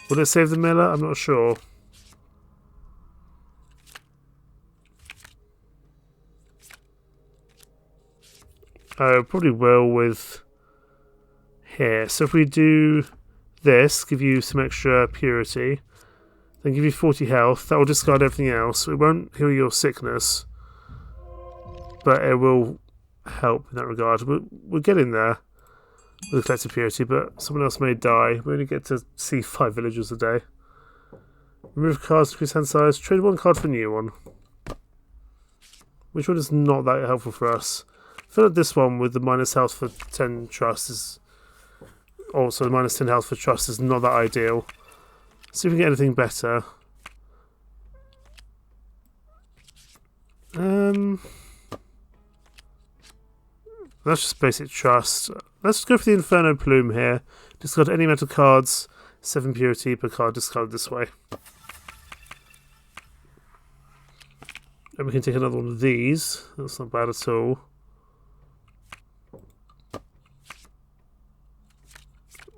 Will it save the Miller? I'm not sure. Oh, probably will with here. So if we do this, give you some extra purity, then give you 40 health, that will discard everything else. It won't heal your sickness, but it will help in that regard. We're getting there with collective purity, but someone else may die. We only get to see 5 villagers a day. Remove cards, increase hand size, trade 1 card for a new one. Which one is not that helpful for us? I feel like this one with the minus health for 10 trust is also minus 10 health for trust is not that ideal. See if we can get anything better. That's just basic trust. Let's go for the Inferno Plume here. Discard any amount of cards. 7 purity per card discarded this way. And we can take another one of these. That's not bad at all.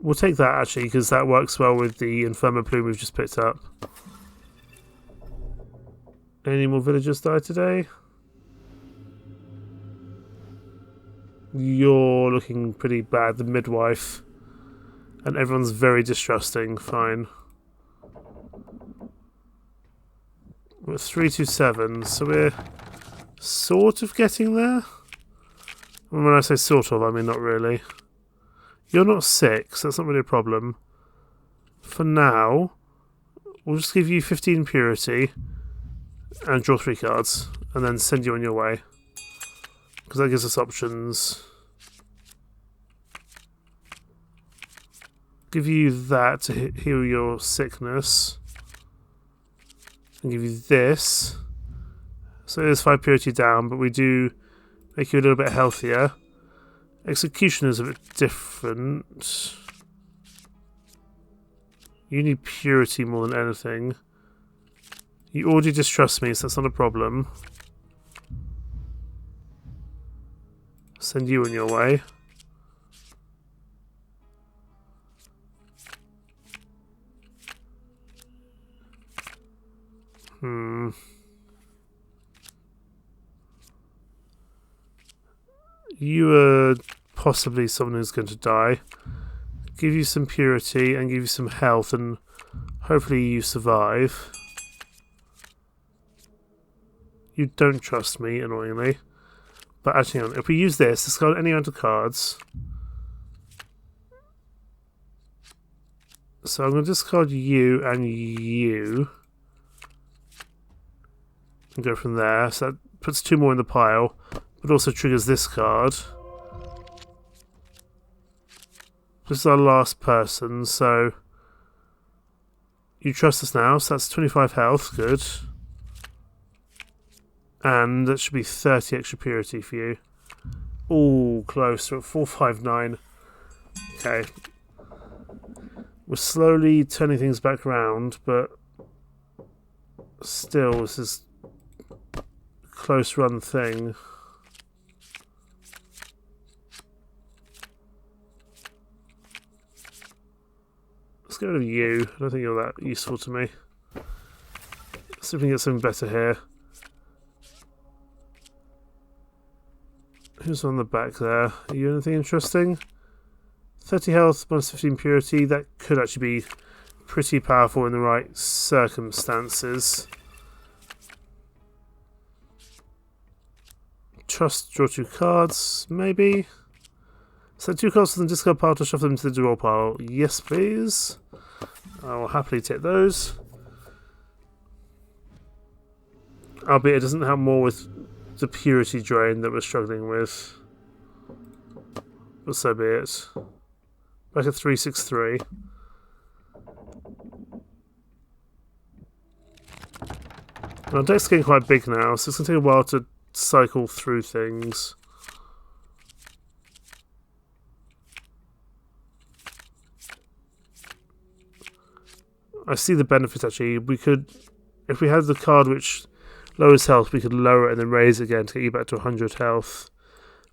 We'll take that actually, because that works well with the Inferno Plume we've just picked up. Any more villagers die today? You're looking pretty bad, the midwife. And everyone's very distrusting, fine. We're at 327, so we're sort of getting there. And when I say sort of, I mean not really. You're not 6, that's not really a problem. For now, we'll just give you 15 purity and draw 3 cards, and then send you on your way. Because that gives us options. Give you that to heal your sickness. And give you this. So there's 5 purity down, but we do make you a little bit healthier. Execution is a bit different. You need purity more than anything. You already distrust me, so that's not a problem. Send you on your way. You are possibly someone who's going to die. Give you some purity and give you some health, and hopefully you survive. You don't trust me, annoyingly. But actually, hang on, if we use this, discard any amount of cards. So I'm going to discard you and you. And go from there. So that puts 2 more in the pile. But also triggers this card. This is our last person, so... You trust us now, so that's 25 health, good. And that should be 30 extra purity for you. Ooh, close, we're at 459. Okay. We're slowly turning things back around, but... Still, this is... a close run thing. Let's get rid of you. I don't think you're that useful to me. Let's see if we can get something better here. Who's on the back there? Are you anything interesting? 30 health, minus 15 purity. That could actually be pretty powerful in the right circumstances. Trust, draw 2 cards, maybe? So 2 cards from the discard pile to shuffle them to the draw pile. Yes, please. I will happily take those. Albeit it doesn't help more with the purity drain that we're struggling with. But so be it. Back at 363. Our deck's getting quite big now, so it's going to take a while to cycle through things. I see the benefit actually. We could, if we had the card which lowers health, we could lower it and then raise it again to get you back to 100 health.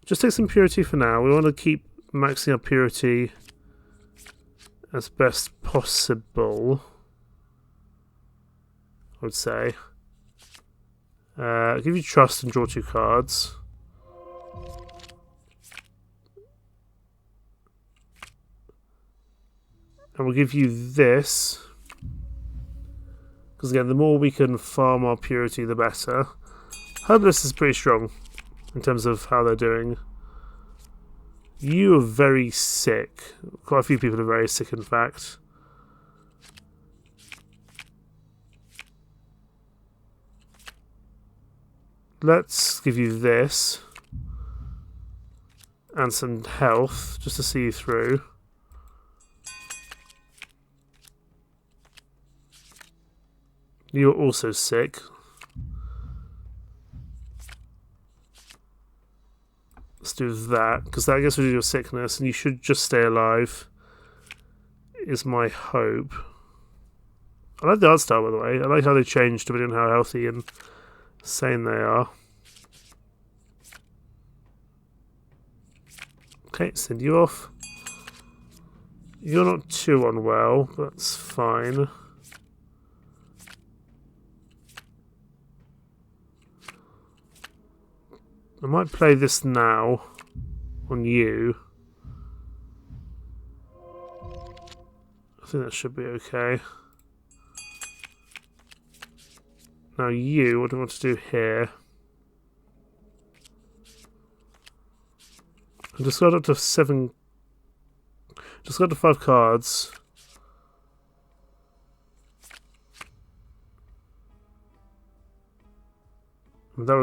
Just take some purity for now. We want to keep maxing our purity as best possible, I would say. I'll give you trust and draw 2 cards. And we'll give you this. Because again, the more we can farm our purity, the better. Herbalist is pretty strong in terms of how they're doing. You are very sick. Quite a few people are very sick, in fact. Let's give you this. And some health, just to see you through. You're also sick. Let's do that, because that gets rid of your sickness, and you should just stay alive, is my hope. I like the art style, by the way. I like how they changed depending on how healthy and sane they are. Okay, send you off. You're not too unwell, but that's fine. I might play this now on you. I think that should be okay. Now you, what do I want to do here? I just got up to 7. Just got to 5 cards. That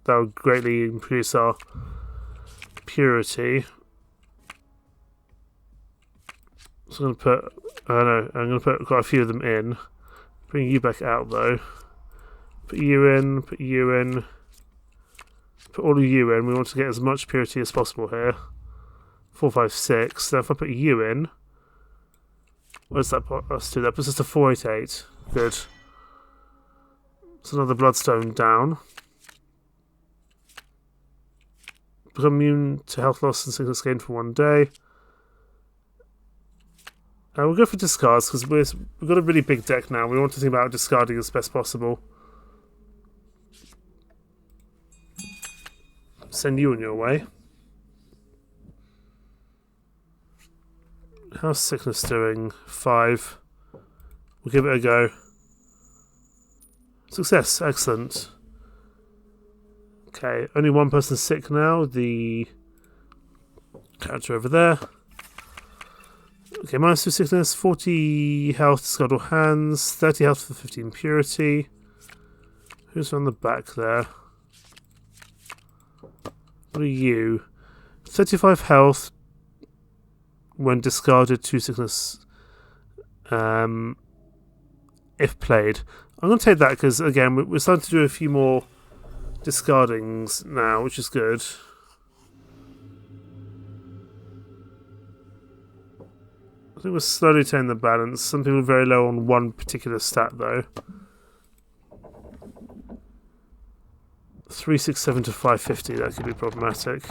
would greatly increase our purity. So I'm going to put, I don't know, I'm going to put quite a few of them in. Bring you back out though. Put you in, put you in. Put all of you in. We want to get as much purity as possible here. 4, 5, 6. So if I put you in, where's that? Let's do that. Puts us to 488. Good. So another bloodstone down. Become immune to health loss and sickness gained for 1 day. We'll go for discards because we've got a really big deck now. We want to think about discarding as best possible. Send you on your way. How's sickness doing? 5. We'll give it a go. Success, excellent. Okay, only one person's sick now. The character over there. Okay, -2 sickness, 40 health, discard all hands, 30 health for 15 purity. Who's on the back there? What are you? 35 health when discarded, 2 sickness if played. I'm going to take that because, again, we're starting to do a few more discardings now, which is good. I think we're slowly taking the balance. Some people are very low on one particular stat, though. 367 to 550, that could be problematic.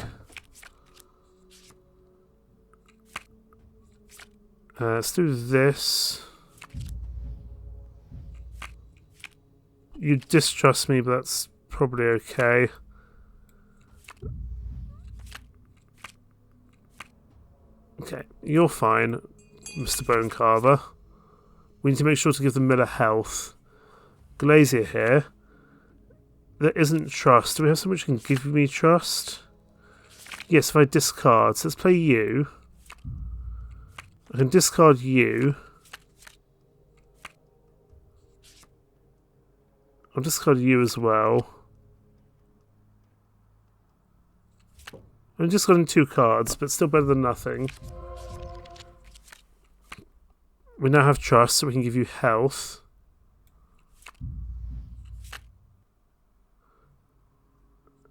Let's do this. You distrust me, but that's probably okay. Okay, you're fine, Mr. Bone Carver. We need to make sure to give the miller health. Glazier here. There isn't trust. Do we have someone which can give me trust? Yes, if I discard. So let's play you. I can discard you. I'll discard you as well. I'm discarding 2 cards, but still better than nothing. We now have trust, so we can give you health.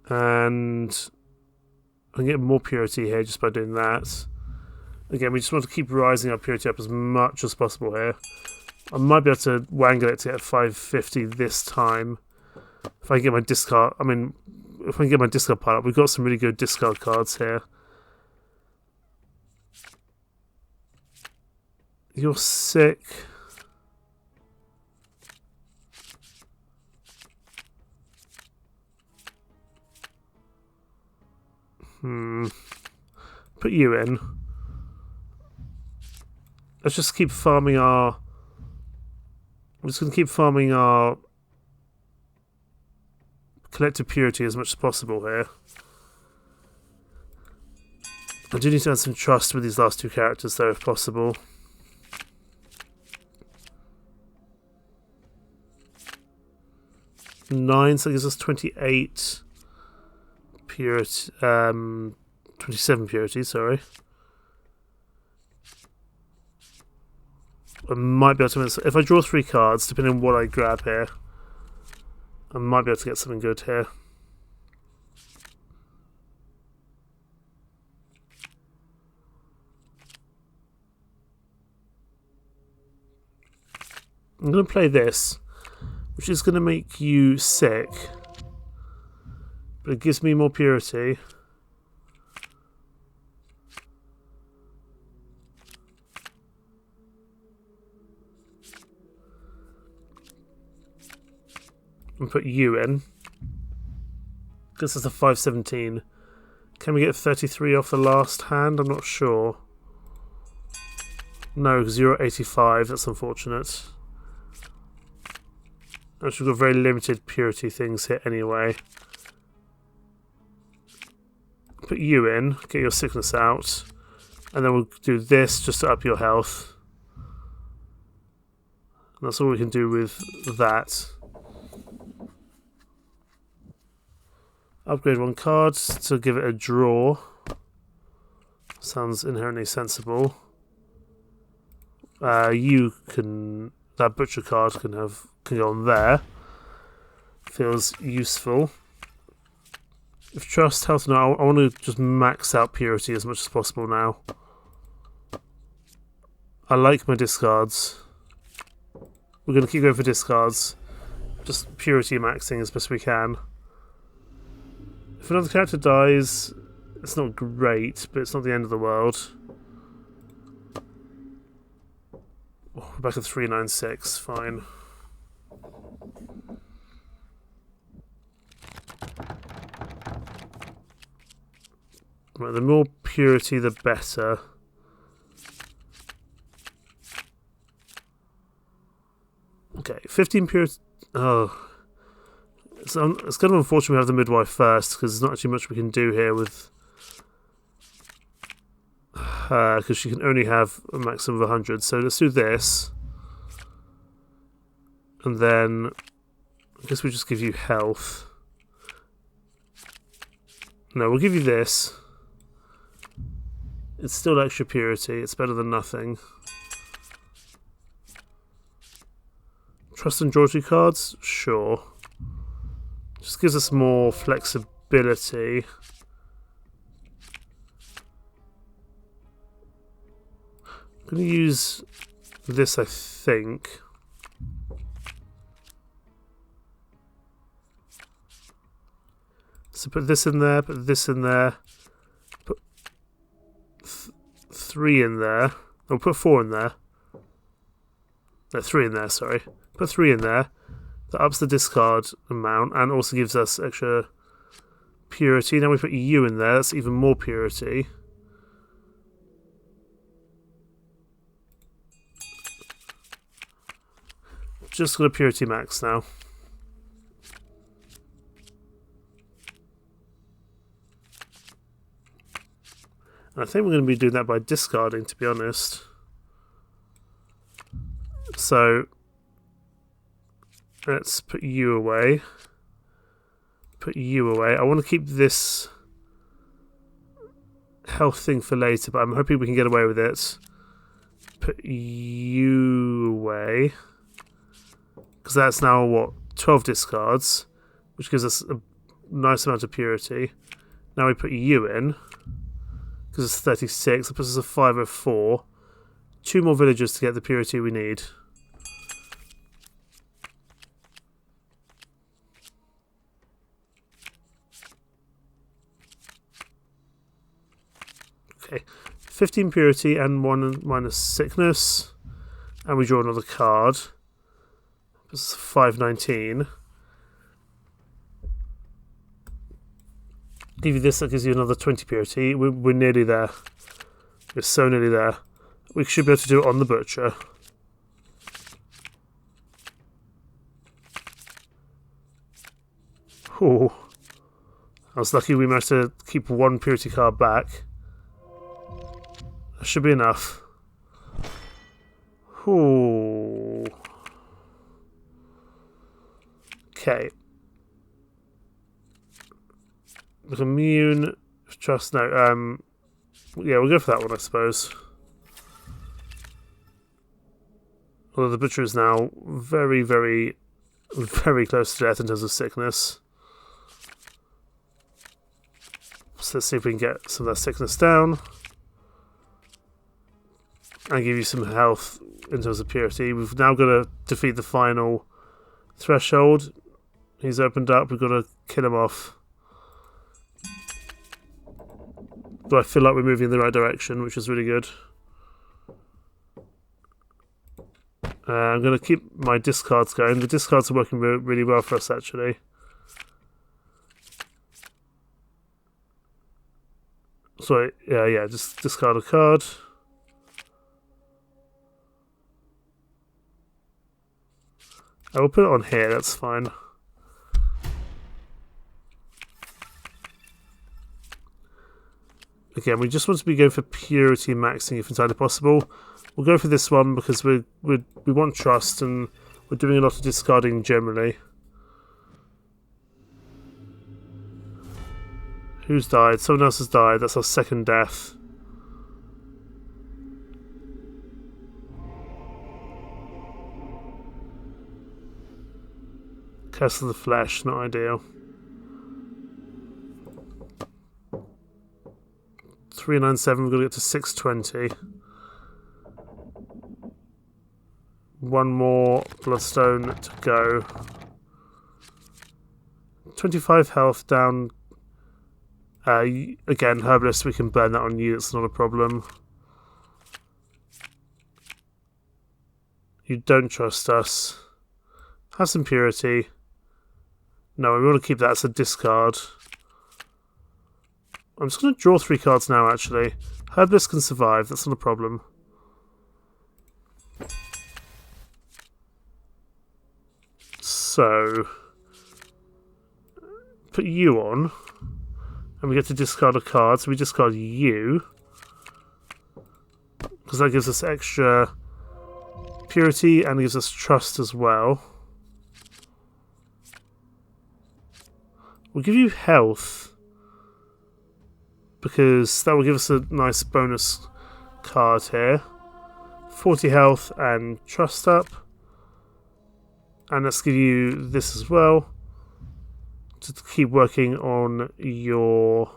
And I can get more purity here just by doing that. Again, we just want to keep rising our purity up as much as possible here. I might be able to wangle it to get 550 this time. If I can get my discard... I mean, if I can get my discard pile up, we've got some really good discard cards here. You're sick. Put you in. Let's just keep farming our... We're just going to keep farming our collective purity as much as possible here. I do need to add some trust with these last 2 characters though, if possible. Nine, so that gives us 28 purity, 27 purity, sorry. I might be able to win. If I draw 3 cards, depending on what I grab here, I might be able to get something good here. I'm going to play this, which is going to make you sick, but it gives me more purity. And put you in. This is a 517. Can we get 33 off the last hand? I'm not sure. No, because you're at 85. That's unfortunate. Actually, we've got very limited purity things here anyway. Put you in, get your sickness out, and then we'll do this just to up your health. And that's all we can do with that. Upgrade 1 card to give it a draw. Sounds inherently sensible. You can... That butcher card can go on there. Feels useful. If trust, health, no, I want to just max out purity as much as possible now. I like my discards. We're going to keep going for discards. Just purity maxing as best we can. If another character dies, it's not great, but it's not the end of the world. Oh, we're back at 396, fine. Right, the more purity, the better. Okay, 15 purity. Oh. It's kind of unfortunate we have the midwife first, because there's not actually much we can do here with her, because she can only have a maximum of 100. So let's do this. And then I guess we just give you health. No, we'll give you this. It's still extra purity. It's better than nothing. Trust and draw 2 cards? Sure. Just gives us more flexibility. I'm going to use this, I think. So put this in there, put this in there, put 3 in there. I'll put 4 in there. No, 3 in there, sorry. Put 3 in there. That ups the discard amount and also gives us extra purity. Now we put U in there, that's even more purity. Just got a purity max now. And I think we're going to be doing that by discarding, to be honest. So let's put you away. Put you away. I want to keep this health thing for later, but I'm hoping we can get away with it. Put you away. Because that's now, what, 12 discards, which gives us a nice amount of purity. Now we put you in. Because it's 36. That puts us a 504. 2 more villagers to get the purity we need. Okay, 15 purity and 1 minus sickness. And we draw another card. This is 519. Give you this, that gives you another 20 purity. We're nearly there. We're so nearly there. We should be able to do it on the butcher. Oh, I was lucky we managed to keep 1 purity card back. That should be enough. Oh. Okay. Look, immune, trust, no, yeah, we'll go for that one, I suppose. Although the butcher is now very, very, very close to death in terms of sickness. So let's see if we can get some of that sickness down. And give you some health in terms of purity. We've now got to defeat the final threshold. He's opened up, we've got to kill him off. But I feel like we're moving in the right direction, which is really good. I'm going to keep my discards going. The discards are working really well for us, actually. So, yeah, just discard a card. I will put it on here, that's fine. Again, we just want to be going for purity maxing if entirely possible. We'll go for this one because we want trust and we're doing a lot of discarding generally. Who's died? Someone else has died. That's our second death. Curse of the Flesh, not ideal. 397, we're going to get to 620. One more bloodstone to go. 25 health down. Again, herbalist, we can burn that on you, it's not a problem. You don't trust us. Have some purity. No, we want to keep that as a discard. I'm just going to draw 3 cards now, actually. Herbalist can survive, that's not a problem. So, put you on, and we get to discard a card, so we discard you, because that gives us extra purity and gives us trust as well. We'll give you health, because that will give us a nice bonus card here. 40 health and trust up. And let's give you this as well, to keep working on your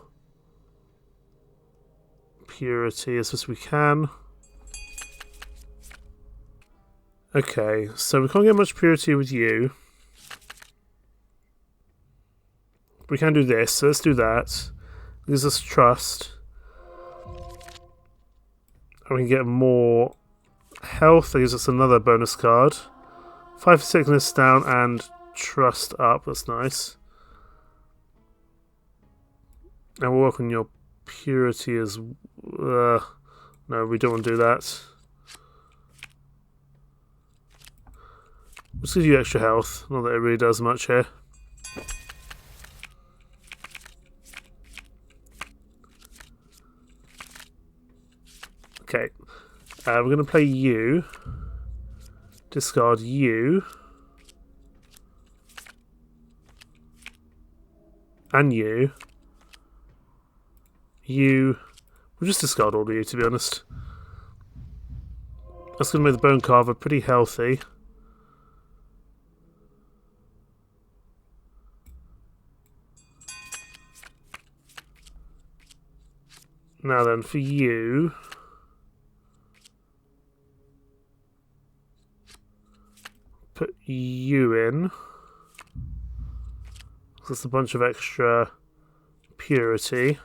purity as best we can. Okay, so we can't get much purity with you. We can do this, so let's do that. It gives us trust. And we can get more health, that gives us another bonus card. 5 sickness down and trust up, that's nice. And we'll work on your purity as no, we don't want to do that. Let's give you extra health, not that it really does much here. Okay, we're going to play you. Discard you. And you. You. We'll just discard all of you, to be honest. That's going to make the Bone Carver pretty healthy. Now then, for you... put you in. That's a bunch of extra purity.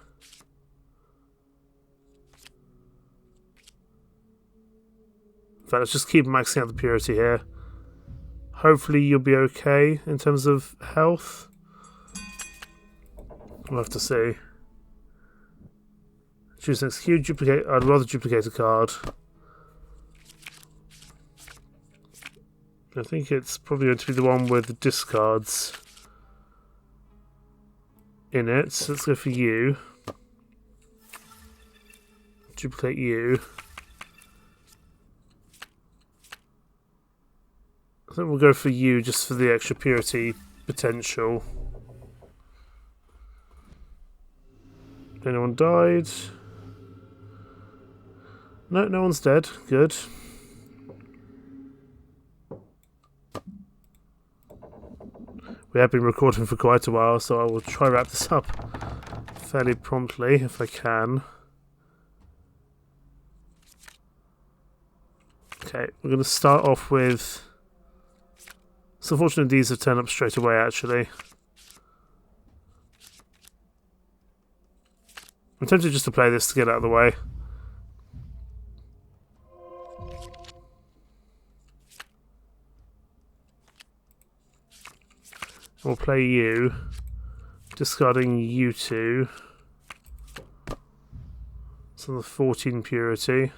In fact, let's just keep maxing out the purity here. Hopefully you'll be okay in terms of health. We'll have to see. Choose an execute, duplicate. I'd rather duplicate a card. I think it's probably going to be the one with the discards in it. So let's go for you. Duplicate you. I think we'll go for you just for the extra purity potential. Anyone died? No, no one's dead. Good. We have been recording for quite a while, so I will try to wrap this up fairly promptly if I can. Okay, we're going to start off with... It's unfortunate these have turned up straight away, actually. I'm tempted just to play this to get out of the way. We'll play you, discarding you two. It's on the 14 purity.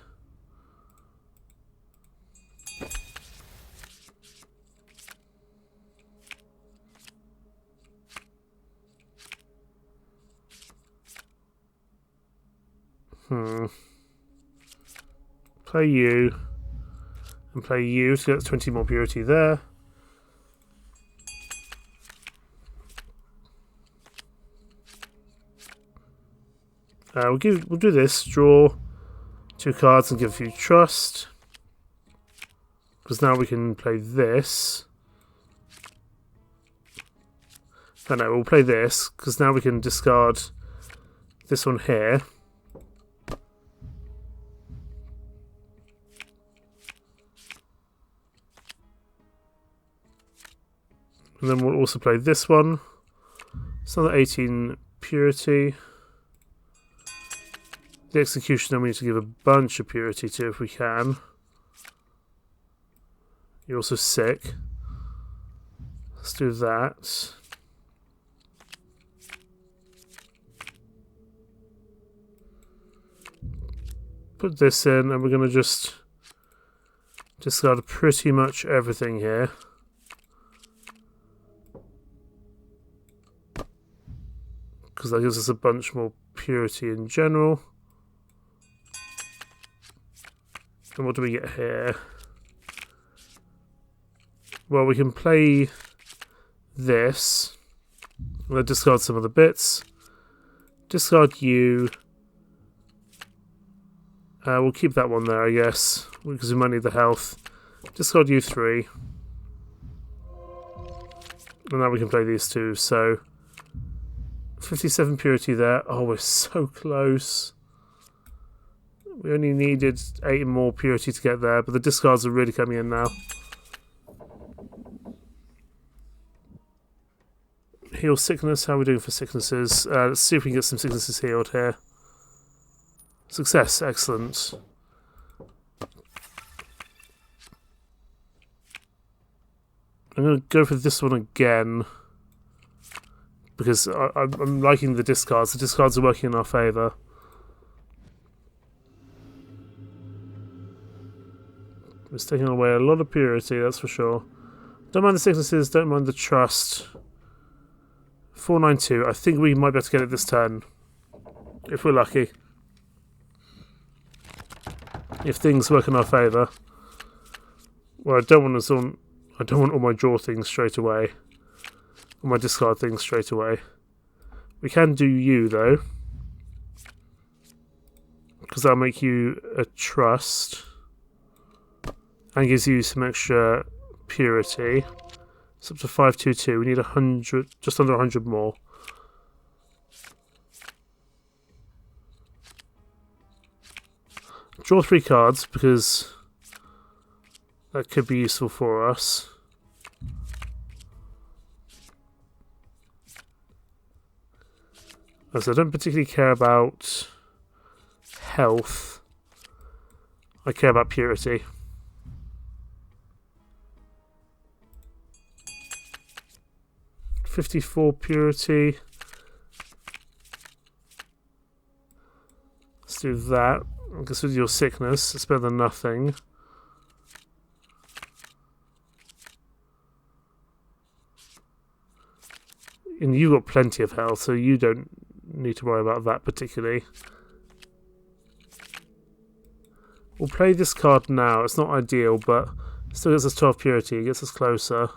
Play you, and play you to get 20 more purity there. We'll do this. Draw 2 cards and give you trust, because now we can play this. No, we'll play this because now we can discard this one here. And then we'll also play this one. It's another 18 purity. The executioner we need to give a bunch of purity to if we can. You're also sick. Let's do that. Put this in and we're going to just discard pretty much everything here. because that gives us a bunch more purity in general. And what do we get here? Well, we can play this. I'm going to discard some of the bits. Discard you. We'll keep that one there, I guess, because we might need the health. Discard you 3. And now we can play these two, so 57 purity there. Oh, we're so close. We only needed 8 more purity to get there, but the discards are really coming in now. Heal sickness. How are we doing for sicknesses? Let's see if we can get some sicknesses healed here. Success. Excellent. I'm going to go for this one again because I'm liking the discards. The discards are working in our favour. It's taking away a lot of purity, that's for sure. Don't mind the sicknesses, don't mind the trust. 492. I think we might be able to get it this turn. If we're lucky. If things work in our favour. Well, I don't want all my draw things straight away. All my discard things straight away. We can do you, though. Because that'll make you a trust. And gives you some extra purity. It's up to 522. We need 100, just under 100 more. Draw 3 cards because that could be useful for us. As I don't particularly care about health. I care about purity. .54 purity. Let's do that. I guess with your sickness, it's better than nothing. And you've got plenty of health, so you don't need to worry about that particularly. We'll play this card now. It's not ideal, but it still gets us 12 purity. It gets us closer.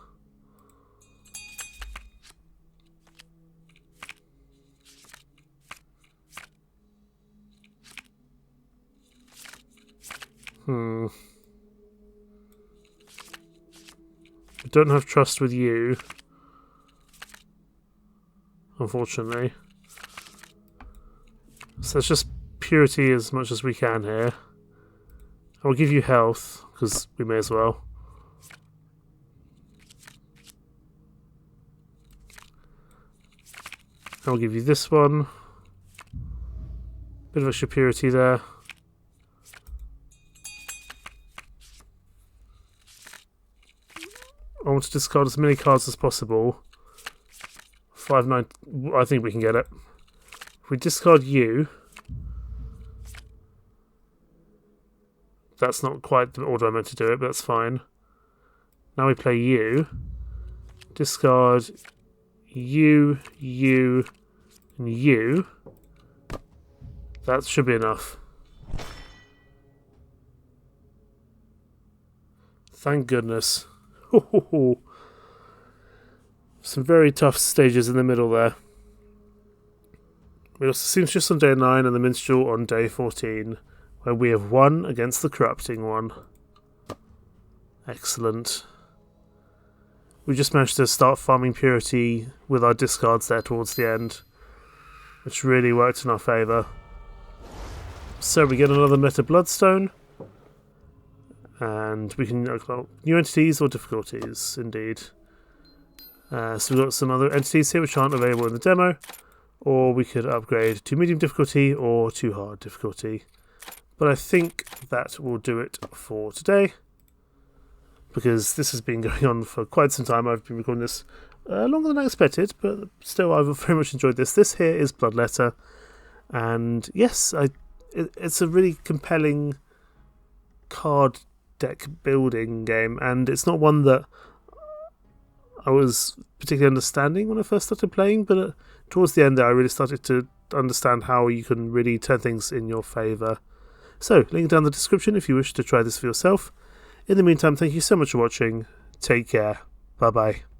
We don't have trust with you, unfortunately. So it's just purity as much as we can here. I'll give you health, because we may as well. I'll give you this one. Bit of extra purity there. I want to discard as many cards as possible. 5-9. I think we can get it. If we discard you, that's not quite the order I meant to do it, but that's fine. Now we play you. Discard you, you, and you. That should be enough. Thank goodness. Some very tough stages in the middle there. We also seamstress on day 9 and the minstrel on day 14, where we have won against the corrupting one. Excellent. We just managed to start farming purity with our discards there towards the end, which really worked in our favour. So we get another Meta Bloodstone. And we can new entities or difficulties, indeed. So we've got some other entities here which aren't available in the demo, or we could upgrade to medium difficulty or to hard difficulty. But I think that will do it for today, because this has been going on for quite some time. I've been recording this longer than I expected, but still I've very much enjoyed this. This here is Bloodletter, and yes, it's a really compelling card deck building game, and it's not one that I was particularly understanding when I first started playing, but towards the end there I really started to understand how you can really turn things in your favour. So, link down in the description if you wish to try this for yourself. In the meantime, thank you so much for watching. Take care. Bye bye.